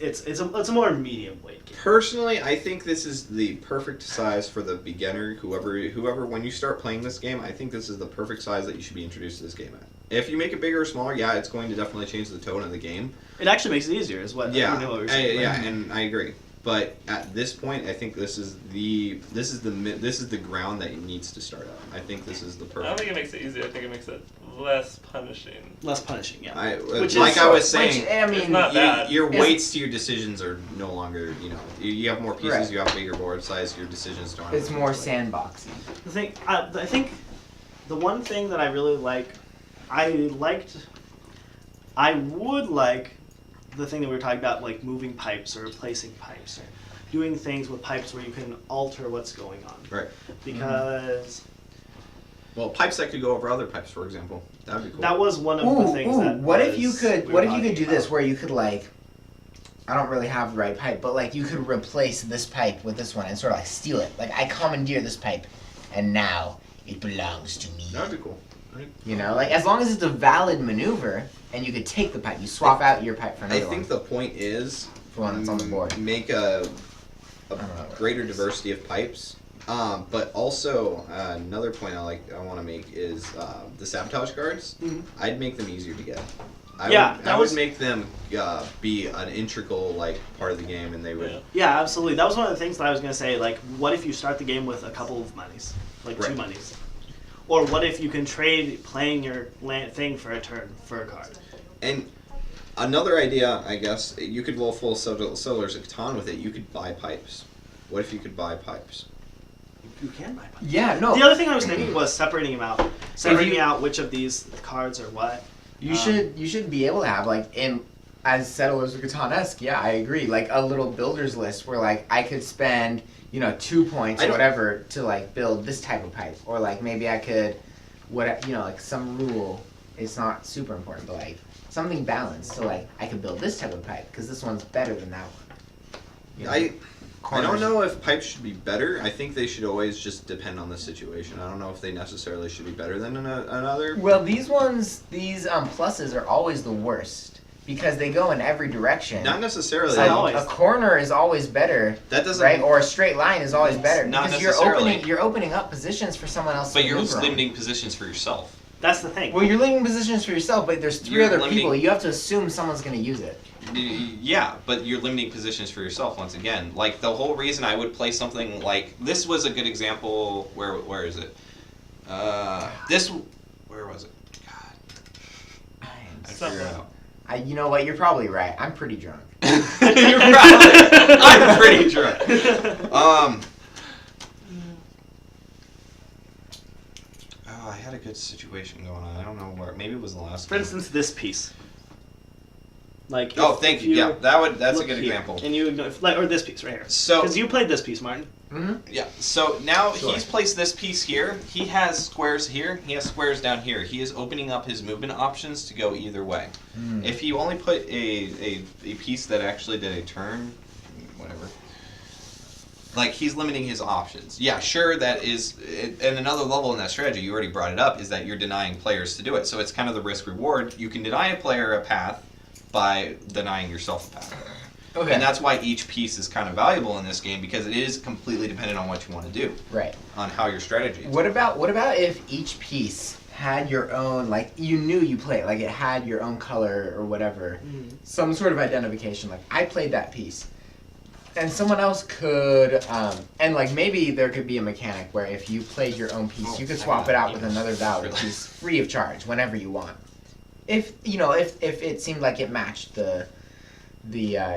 a more medium weight game.
Personally, I think this is the perfect size for the beginner. Whoever, when you start playing this game, I think this is the perfect size that you should be introduced to this game at. If you make it bigger or smaller, yeah, it's going to definitely change the tone of the game.
It actually makes it easier, is what
Yeah,
you know what we're saying.
yeah, and I agree. But at this point, I think this is the ground that it needs to start out. I think this is the
I don't
perfect.
think it makes it easier. I think it makes it less punishing.
Less punishing, yeah.
I
Which
like
is-
I was saying.
Which, I mean,
It's not bad.
Your
It's-
weights to your decisions are no longer, you have more pieces,
Right.
you have bigger board size, your decisions don't have
it's
as
more
much weight.
sandboxy.
The thing, I think, the one thing that I really like, I would like the thing that we were talking about, like moving pipes or replacing pipes or doing things with pipes where you can alter what's going on.
Right.
Because
Well, pipes that could go over other pipes, for example. That'd be cool.
that was one of the things that
what if
was-
you could
we
what
were
if you could
talking
do this
about.
where you could like I don't really have the right pipe, but like you could replace this pipe with this one and sort of like steal it. Like I commandeer this pipe and now it belongs to me.
That'd be cool.
You know, like as long as it's a valid maneuver and you could take the pipe, you swap out your pipe for
I
another
think
one.
the point is
For one that's on the board.
Make a
don't know what
greater
it is.
diversity of pipes. But also another point I want to make is the sabotage cards.
Mhm.
I'd make them easier to get.
Yeah,
I
that
would
was-
make them be an integral part of the game, and they would.
Yeah.
Yeah, absolutely. That was one of the things that I was going to say. Like, what if you start the game with a couple of monies, like
Right.
2 monies, or what if you can trade playing your land thing for a turn for a card?
And another idea, I guess, you could roll full Settlers of Catan with it. You could buy pipes. What if you could buy pipes?
you can buy pipes.
Yeah, no.
The other thing I was thinking was separating them out, separating out which of these cards are what.
You should be able to have like in as Settlers of Catan-esque. Yeah, I agree. Like a little builder's list where like I could spend 2 points or whatever to like build this type of pipe, or like maybe I could like some rule. It's not super important, but like something balanced. So like I could build this type of pipe because this one's better than that one.
I don't know if pipes should be better. I think they should always just depend on the situation. I don't know if they necessarily should be better than another.
Well, these pluses are always the worst because they go in every direction.
Not necessarily.
So a corner is always better.
That doesn't.
Right, or a straight line is always better
Not
because
necessarily.
you're opening up positions for someone else.
But
to
you're
maneuver on.
limiting positions for yourself.
That's the thing.
Well, you're limiting positions for yourself, but there's 3
You're
other
limiting-
people. You have to assume someone's going to use it.
Yeah, but you're limiting positions for yourself once again. Like the whole reason I would play something like this was a good example. Where is it? Where was it? God, I'd figure it out.
You know what? You're probably right. I'm pretty drunk.
You're probably. I'm pretty drunk. Oh, I had a good situation going on. I don't know where. Maybe it was the last.
For instance, this piece. Like.
Oh, thank you. Yeah, that's a good
here,
example.
And you or this piece right here.
So.
Because you played this piece, Martin.
Mm-hmm.
Yeah. So now
Sure.
he's placed this piece here. He has squares here. He has squares down here. He is opening up his movement options to go either way.
Mm.
If you only put a piece that actually did a turn, whatever. Like he's limiting his options. Yeah, sure. That is, and another level in that strategy. You already brought it up. Is that you're denying players to do it. So it's kind of the risk reward. You can deny a player a path by denying yourself a path.
Okay.
And that's why each piece is kind of valuable in this game because it is completely dependent on what you want to do.
Right.
On how your strategy is.
What about if each piece had your own, like you knew you played, like it had your own color or whatever, some sort of identification. Like I played that piece, and someone else could, and like maybe there could be a mechanic where if you played your own piece, you could swap it out with another valid piece free of charge whenever you want. If it seemed like it matched the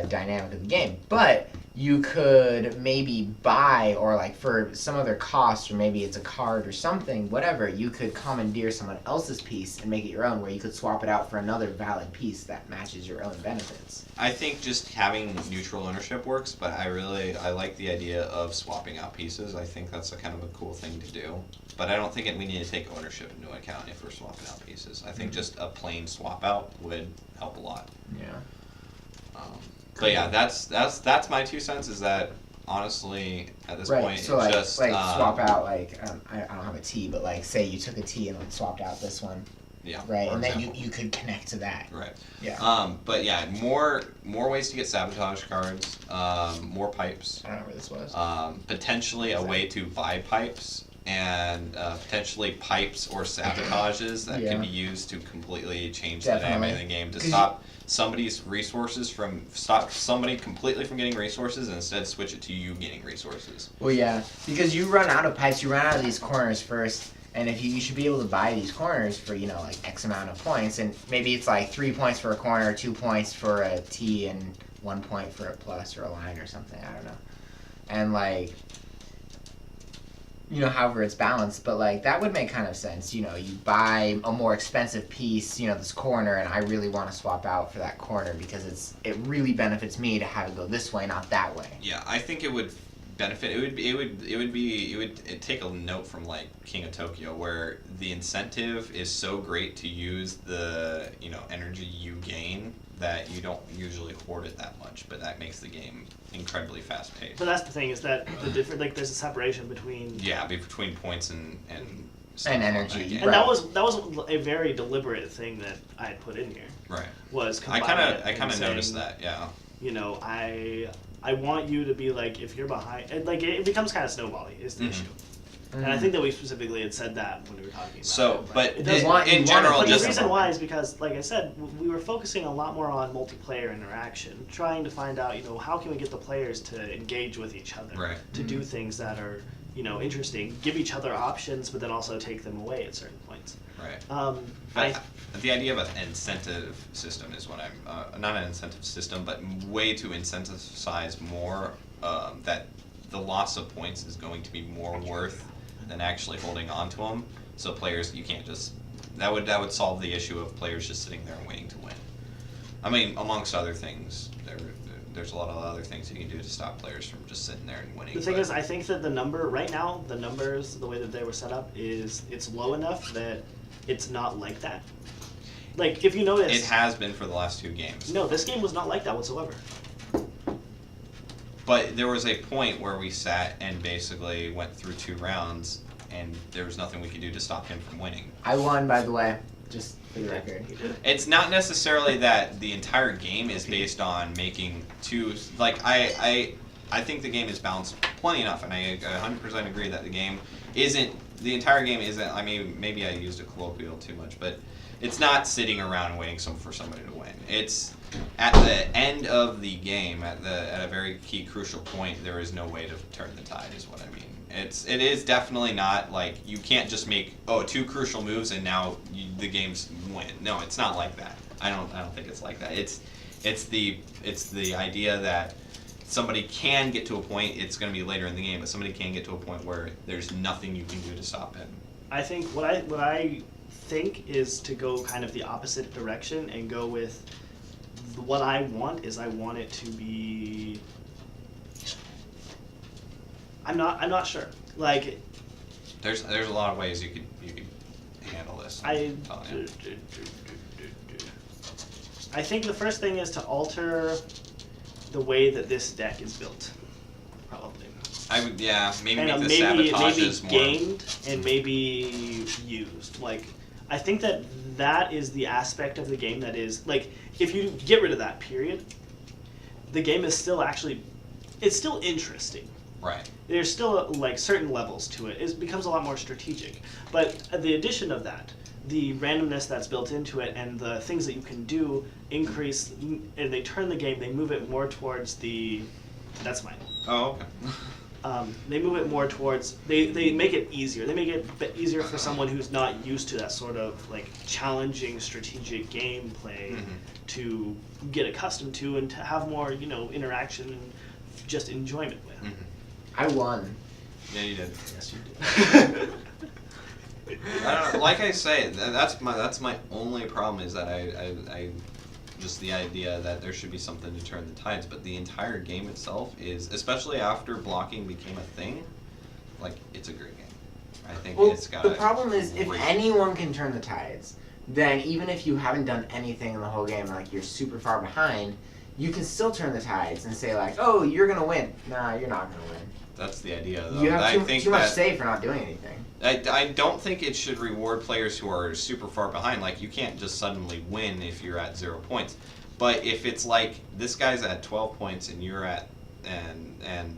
dynamic of the game, but you could maybe buy or like for some other cost, or maybe it's a card or something, whatever, you could commandeer someone else's piece and make it your own, where you could swap it out for another valid piece that matches your own benefits.
I think just having neutral ownership works, but I like the idea of swapping out pieces. I think that's a kind of a cool thing to do. But I don't think we need to take ownership into account if we're swapping out pieces. I think just a plain swap out would help a lot.
Yeah.
But yeah, that's my 2 cents. Is that honestly at this
Right.
point
So like
just
swap out like I don't have a T, but like say you took a T and like swapped out this one.
Yeah.
Right.
for
And then
example.
you could connect to that.
Right.
Yeah.
But yeah, more ways to get sabotage cards. More pipes.
I don't know where this was.
Potentially a way to buy pipes, and potentially pipes or sabotages that can be used to completely change the dynamic of the game to stop somebody completely from getting resources and instead switch it to you getting resources.
Well, yeah, because you run out of pipes, you run out of these corners first, and if you should be able to buy these corners for like X amount of points, and maybe it's like 3 points for a corner, 2 points for a T, and 1 point for a plus or a line or something. I don't know, and like. However it's balanced, but like that would make kind of sense. You buy a more expensive piece, this corner, and I really want to swap out for that corner because it really benefits me to have it go this way, not that way.
Yeah, I think it would benefit. It would take a note from like King of Tokyo, where the incentive is so great to use the energy you gain that you don't usually hoard it that much, but that makes the game incredibly fast paced.
But that's the thing, is that the different, like there's a separation between
between points and
energy.
And that was a very deliberate thing that I had put in here.
Right.
Was
I
combining
kind of noticed that. Yeah.
I want you to be like, if you're behind, like it becomes kind of snowbally is the issue. And I think that we specifically had said that when we were talking about
So,
it.
but
it does
in general,
but
just
the reason why is because, like I said, we were focusing a lot more on multiplayer interaction, trying to find out, how can we get the players to engage with each other,
Right.
to do things that are, interesting, give each other options, but then also take them away at certain points.
Right. The idea of an incentive system is what I'm not an incentive system, but way to incentivize more that the loss of points is going to be more worth than actually holding on to them. So players, you can't just that would solve the issue of players just sitting there and waiting to win. I mean, amongst other things, there's a lot of other things you can do to stop players from just sitting there and winning.
The thing is, I think that the numbers, the way that they were set up, is it's low enough that it's not like that. Like, if you notice...
It has been for the last 2 games.
No, this game was not like that whatsoever.
But there was a point where we sat and basically went through 2 rounds, and there was nothing we could do to stop him from winning.
I won, by the way, just for the record.
It's not necessarily that the entire game is based on making 2... Like, I think the game is balanced plenty enough, and I 100% agree that the game isn't... The entire game isn't... I mean, maybe I used a colloquial too much, but it's not sitting around waiting for somebody to win. It's at the end of the game, at a very key crucial point, there is no way to turn the tide, is what I mean. It is definitely not like you can't just make 2 crucial moves and now the game's win. No, it's not like that. I don't think it's like that. It's the idea that somebody can get to a point. It's going to be later in the game, but somebody can get to a point where there's nothing you can do to stop him.
I think what I think is to go kind of the opposite direction and go with what I want it to be. I'm not sure. Like,
there's a lot of ways you could handle this.
I think the first thing is to alter the way that this deck is built. Probably.
I would maybe
And
make the sabotages
maybe
more.
gained and maybe used. Like, I think that is the aspect of the game that is, like, if you get rid of that period, the game is still it's still interesting.
Right.
There's still, like, certain levels to it. It becomes a lot more strategic. But the addition of that, the randomness that's built into it, and the things that you can do increase, and they turn the game, they move it more towards the... That's mine.
Oh, okay.
They move it more towards, they make it easier. They make it easier for someone who's not used to that sort of, like, challenging strategic gameplay to get accustomed to and to have more, interaction and just enjoyment with.
I won.
Yeah, you did.
Yes, you did.
I don't know, like I say, that's my only problem is that I just the idea that there should be something to turn the tides, but the entire game itself is, especially after blocking became a thing, like, it's a great game. I think it's got.
The problem is, if
great-
anyone can turn the tides, then even if you haven't done anything in the whole game, like you're super far behind, you can still turn the tides and say like, oh, you're gonna win. Nah, you're not gonna win.
That's the idea, though.
You have
I think
too much
that,
say for not doing anything.
I don't think it should reward players who are super far behind. Like, you can't just suddenly win if you're at 0 points. But if it's like this guy's at 12 points and you're at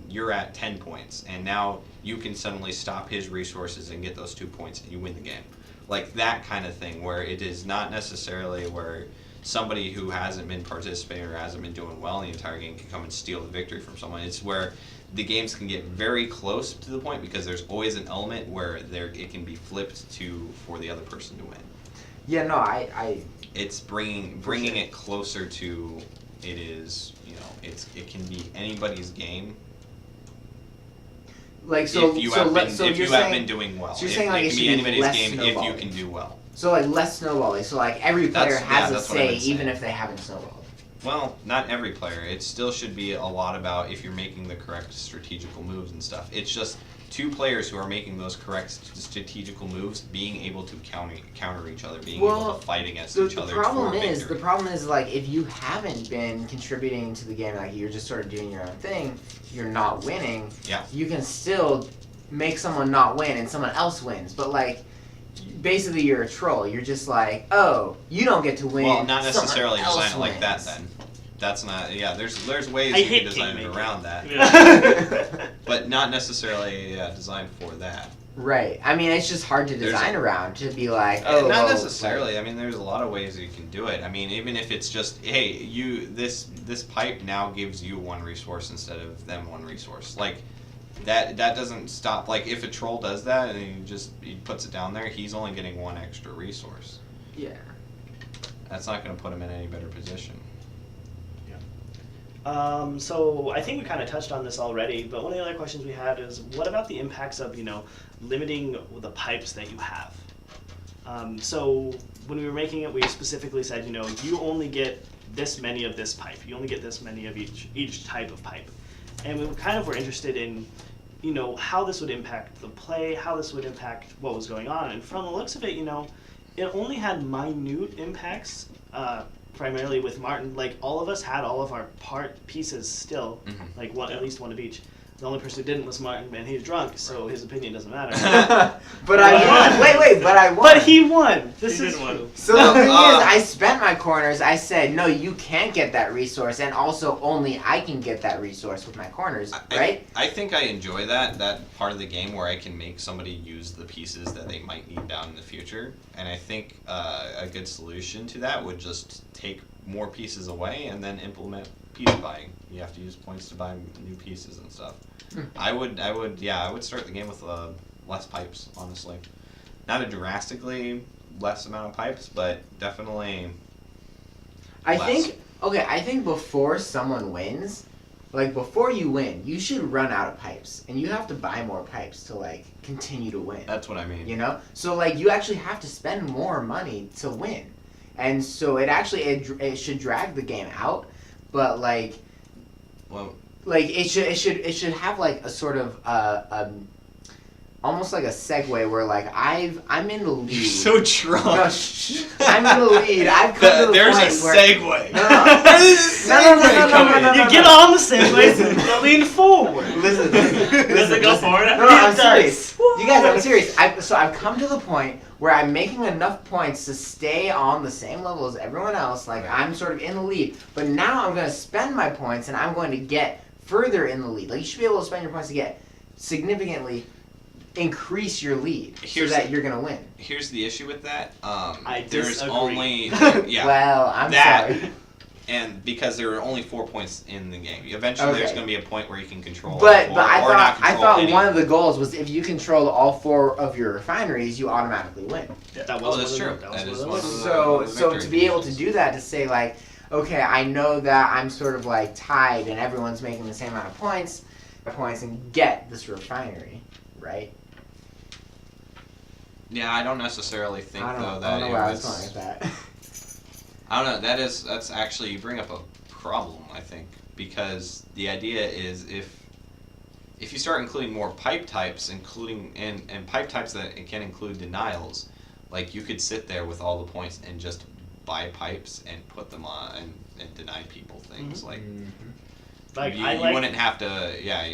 you're at 10 points, and now you can suddenly stop his resources and get those 2 points and you win the game. Like that kind of thing, where it is not necessarily where somebody who hasn't been participating or hasn't been doing well in the entire game can come and steal the victory from someone. It's where the games can get very close to the point because there's always an element where it can be flipped for the other person to win.
Yeah, no, I
It's bringing it closer to it is, it can be anybody's game.
like so.
If you
so
have
let,
been
so
if
you're
you
saying,
have been doing well,
so you're saying, like,
it
it
can
should
be
be
anybody's
less
game if you
snowballing.
can do well.
So like less snowballing. So like every player has a
that's what I've
say,
been saying.
even if they haven't snowballed.
Well, not every player. It still should be a lot about if you're making the correct strategical moves and stuff. It's just 2 players who are making those correct strategical moves being able to counter each other, being able to fight against each other for victory.
The problem is like if you haven't been contributing to the game, like you're just sort of doing your own thing, you're not winning.
Yeah.
You can still make someone not win and someone else wins, but like basically you're a troll. You're just like, oh, you don't get to win.
Well, not necessarily
someone
design
else
it like that
wins.
then. That's not, there's ways
I
you
hate
can design it
king-making.
around that.
Yeah.
But not necessarily designed for that.
Right. I mean, it's just hard to
There's
design
a-
around to be like, oh,
not
well,
necessarily. I mean, there's a lot of ways you can do it. I mean, even if it's just, hey, this pipe now gives you 1 resource instead of them 1 resource. Like, that doesn't stop. Like, if a troll does that and he puts it down there, he's only getting 1 extra resource.
Yeah.
That's not going to put him in any better position.
So I think we kind of touched on this already, but one of the other questions we had is, what about the impacts of, limiting the pipes that you have? So when we were making it, we specifically said, you only get this many of this pipe. You only get this many of each type of pipe. And we kind of were interested in, how this would impact the play, how this would impact what was going on. And from the looks of it, it only had minute impacts, primarily with Martin. Like, all of us had all of our pieces still, like at least one of each. The only person who didn't was Martin, and he's drunk, so his opinion doesn't matter.
But I won. Wait, but I won.
But he won. This
He
is
did win.
true.
So the thing is, I spent my corners. I said, no, you can't get that resource, and also only I can get that resource with my corners, right?
I think I enjoy that part of the game where I can make somebody use the pieces that they might need down in the future. And I think a good solution to that would just take more pieces away and then implement piece buying. You have to use points to buy new pieces and stuff. I would start the game with less pipes, honestly. Not a drastically less amount of pipes, but definitely
I
less.
think before someone wins, like before you win, you should run out of pipes, and you have to buy more pipes to like continue to win.
That's what I mean.
So like you actually have to spend more money to win, and so it should drag the game out, but like.
Well,
Like it should have like a sort of almost like a segue where like I'm in the lead.
you're so drunk.
No, I'm in the lead. I've come to the
There's
point
a
where
segue.
No.
You get on the segue, you lean forward.
Listen.
Does it go forward?
No, I'm
It does.
serious. You guys, I'm serious. I've come to the point where I'm making enough points to stay on the same level as everyone else. Like I'm sort of in the lead, but now I'm going to spend my points and I'm going to get further in the lead. Like you should be able to spend your points to get significantly increase your lead so that you're going to win.
Here's the issue with that.
I
There's
disagree.
only
Well, I'm sorry.
And because there are only 4 points in the game, eventually there's
Okay.
going to be a point where you can control.
But
all four,
I
or not
thought
control any.
one of the goals was if you control all 4 of your refineries, you automatically win.
That
Oh,
was
that's
one of
true.
the-
That
was
is
one
one
of
of
the-
the-
So to be able to do that, to say like, okay, I know that I'm sort of like tied and everyone's making the same amount of points and get this refinery, right?
Yeah, I don't necessarily think
I don't
though
know
that
where I
it
was
was.
going with that.
I don't know. That's actually, you bring up a problem, I think, because the idea is if you start including more pipe types, including and pipe types that it can include denials, like you could sit there with all the points and just buy pipes and put them on and deny people things. Like
Like,
you,
I
you
like
wouldn't have to. Yeah.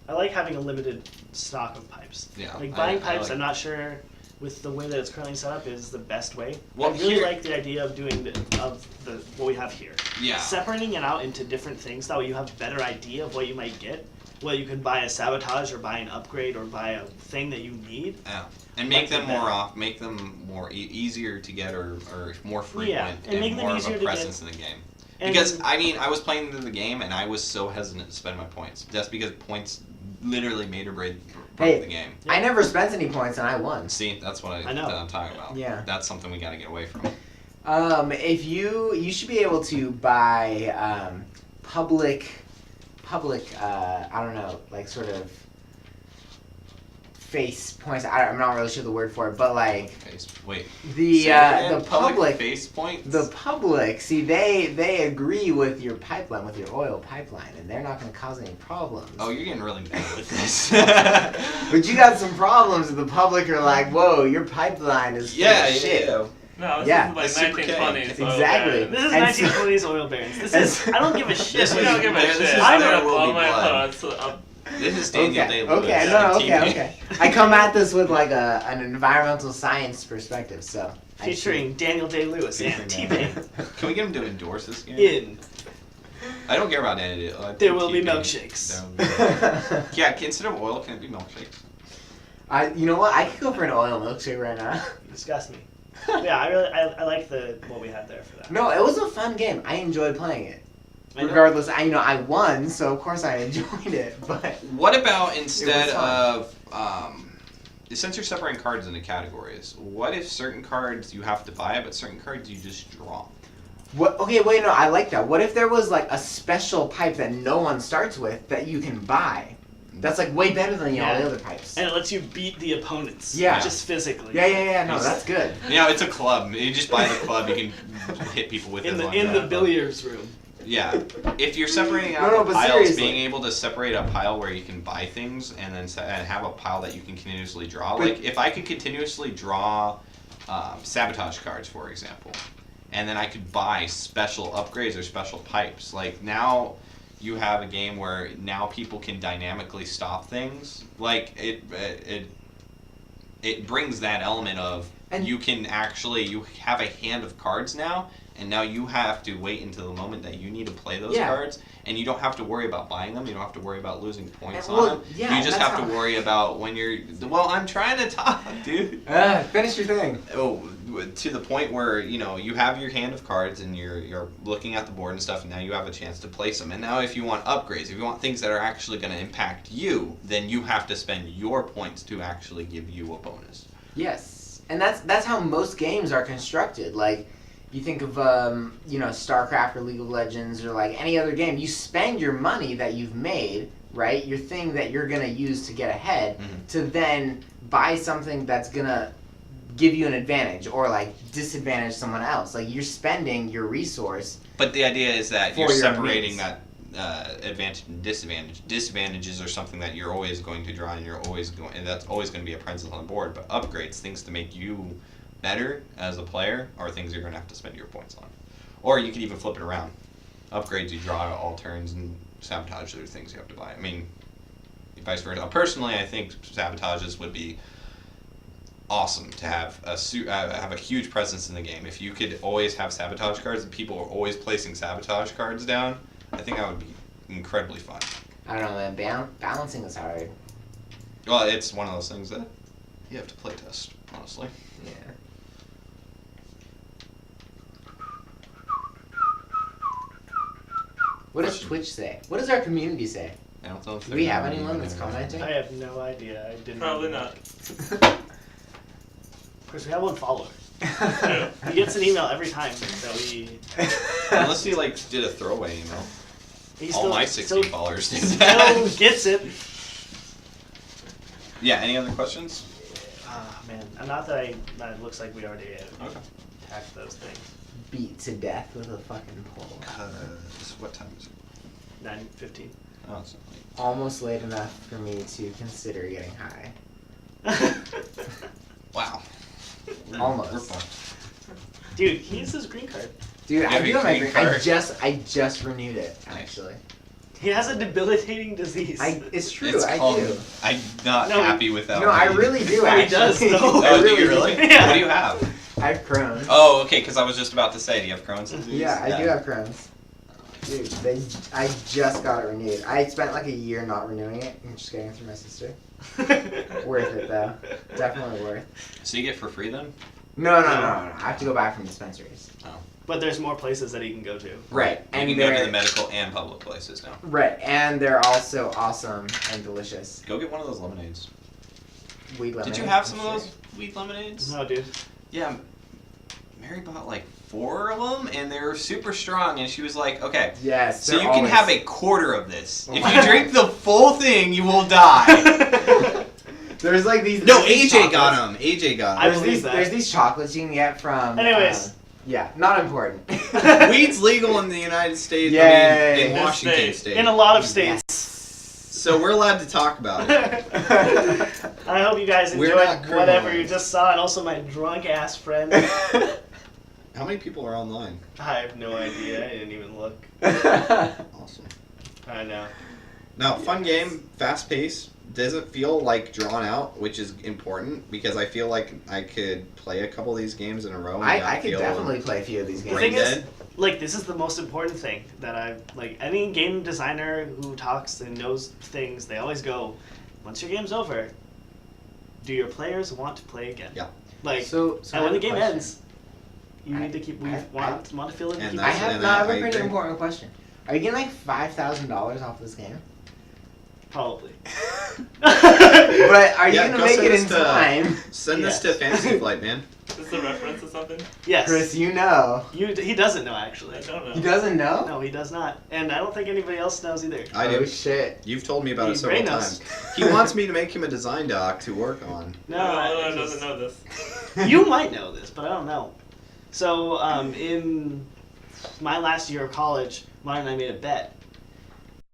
I like having a limited stock of pipes.
Yeah,
Like
I-
buying
I
pipes,
like-
I'm not sure with the way that it's currently set up is the best way.
Well,
I really
here-
like the idea of doing what we have here.
Yeah.
Separating it out into different things, that way you have a better idea of what you might get. Well, you could buy a sabotage or buy an upgrade or buy a thing that you need.
Yeah, and make
Like
them
that.
more off, make them more easier to get or more frequent
Yeah, and make them
more of
easier
a
to get.
presence in the game.
And-
Because I mean, I was playing through the game and I was so hesitant to spend my points. That's because points literally made or break
Hey.
the game.
I never spent any points and I won.
See, that's what
I know.
I'm talking about.
Yeah.
That's something we got to get away from.
If you should be able to buy public I don't know, like sort of face points. I'm not really sure the word for it, but like
Wait.
the
Say that again?
the public
face points.
the public see they agree with your pipeline, with your oil pipeline, and they're not going to cause any problems.
Oh, you're getting really bad with this.
But you got some problems. The public are like, whoa, your pipeline is full
yeah,
of shit.
yeah.
No, this
Yeah.
is like
That's super
1920s. oil
Exactly.
barons.
This is
And so-
1920s oil barons. This is, I don't give a shit.
This
We
is-
don't give a
this
shit.
is-
I'm
there
gonna
will
blow
be
my
blood.
thoughts.
This is Daniel
Okay,
Day-Lewis.
okay,
on
no,
TV.
okay. I come at this with like an environmental science perspective, so. I
Featuring Daniel Day-Lewis and
Featuring
T-Pain.
Can we get him to endorse this game?
In
I don't care about any.
There Will Be Milkshakes.
should.
Yeah, instead of oil, can it be milkshakes?
You know what? I could go for an oil milkshake right now.
You disgust me. Yeah, I like what we had there for that.
No, it was a fun game. I enjoyed playing it.
I know.
Regardless, I won, so of course I enjoyed it. But
What about instead
It was
of since you're separating cards into categories, what if certain cards you have to buy, but certain cards you just draw?
What? Okay, wait, no, I like that. What if there was like a special pipe that no one starts with that you can buy? That's like way better than all the other pipes.
And it lets you beat the opponents.
Yeah.
Just physically.
Yeah. No, that's good.
Yeah, it's a club. You just buy the club. You can hit people with it.
In the billiards room.
Yeah, if you're separating out
No,
the
but
piles,
seriously.
being able to separate a pile where you can buy things and then and have a pile that you can continuously draw.
But-
Like if I could continuously draw sabotage cards, for example, and then I could buy special upgrades or special pipes. Like now, you have a game where now people can dynamically stop things. Like it brings that element of
And-
you have a hand of cards now. And now you have to wait until the moment that you need to play those cards, and you don't have to worry about buying them. You don't have to worry about losing points on them.
Yeah,
You just
that's
have to worry about when you're. Well, I'm trying to talk, dude.
Finish your thing.
Oh, to the point where you have your hand of cards and you're looking at the board and stuff, and now you have a chance to place them. And now, if you want upgrades, if you want things that are actually going to impact you, then you have to spend your points to actually give you a bonus.
Yes, and that's how most games are constructed. Like, you think of StarCraft or League of Legends or like any other game. You spend your money that you've made, right? Your thing that you're gonna use to get ahead, to then buy something that's gonna give you an advantage or like disadvantage someone else. Like you're spending your resource.
But the idea is that
For
you're
your
separating
needs.
that advantage and disadvantage. Disadvantages are something that you're always going to draw, and that's always going to be a presence on the board. But upgrades, things to make you better as a player, are things you're going to have to spend your points on. Or you could even flip it around. Upgrades you draw all turns, and sabotage are things you have to buy. I mean, vice versa. Personally, I think sabotages would be awesome to have have a huge presence in the game. If you could always have sabotage cards and people are always placing sabotage cards down, I think that would be incredibly fun.
I don't know, man. Balancing is hard.
Well, it's one of those things that you have to play test, honestly.
Yeah. What does
Question.
Twitch say? What does our community say?
I don't know if
Do we
they're
have
not
anyone
even
that's
there.
commenting?
I have no idea. I didn't.
Probably not.
Of course, we have one follower. He gets an email every time that we.
Unless he did a throwaway email.
He
All my 16
still
followers do that.
gets it.
Yeah, any other questions?
Ah man, not that it looks like we already
Okay.
attacked those things.
Beat to death with a fucking pole.
What time is it?
9:15.
Oh, it's not late.
Almost late enough for me to consider getting high.
Wow.
Almost.
We're fine.
Dude, he needs his green card.
Dude,
You
I
have
do
your
have my
green
green.
card.
I just renewed it actually.
He has a debilitating disease.
It's true.
It's
I
called,
do.
I'm not
No,
happy with that.
No, I
one.
really do.
Oh, he
Actually.
does, though.
Oh,
I
do you really?
Yeah.
What do you have?
I have Crohn's.
Oh, okay, because I was just about to say, do you have Crohn's disease?
Yeah, I do have Crohn's. Dude, I just got it renewed. I spent like a year not renewing it and just getting it through my sister. Worth it though. Definitely worth.
So you get it for free then?
No. I have to go back from dispensaries.
But there's more places that he can go to.
Right,
You
and
can go to
they're
the medical and public places now.
right, and they're also awesome and delicious.
Go get one of those lemonades.
Weed lemonade.
Did you have some of
Sure.
those weed lemonades?
No, dude.
Yeah, Mary bought like 4 of them, and they were super strong. And she was like, "Okay,
Yes.
so
they're
you can
always-
have a quarter of this. If you drink the full thing, you will die."
There's like these.
No,
there's these
AJ got
chocolates.
him. AJ got
I
him.
There's
believe
these.
that.
There's these chocolates you can get from.
Anyways.
Yeah, not important.
Weed's legal in the United States. I
Yay.
mean, in
This
Washington
state.
State.
In a lot of states.
So we're allowed to talk about it.
I hope you guys
We're
enjoyed
not
whatever you
criminals.
just saw, and also my drunk ass friend.
How many people are online?
I have no idea. I didn't even look.
Awesome.
I know.
Now, fun game, fast pace. Doesn't feel like drawn out, which is important because I feel like I could play a couple of these games in a row. And
I
not
could
feel
definitely play a few of these
The
games.
brain
thing is,
dead.
like, this is the most important thing that any game designer who talks and knows things, they always go, once your game's over, do your players want to play again?
Yeah.
Like,
So
and when
I
the
have a
game
question.
ends, you
I-
need to keep,
I-
want to feel it.
And
keep
I
that's-
it.
have I have
I
a pretty
agree.
important question. Are you getting like $5,000 off this game?
Probably.
But are you
Yeah,
gonna
go
make
send
it
us
in
to-
time?
Send this
Yeah.
to Fantasy Flight, man.
Is this a reference to something?
Yes.
Chris, you know.
He doesn't know, actually.
I don't know.
He doesn't know?
No, he does not. And I don't think anybody else knows either.
I
Oh
do.
shit.
You've told me about it
Ray
several
knows.
times. He wants me to make him a design doc to work on.
No,
Eleanor
I
doesn't
just-
know this.
You might know this, but I don't know. So, in my last year of college, Martin and I made a bet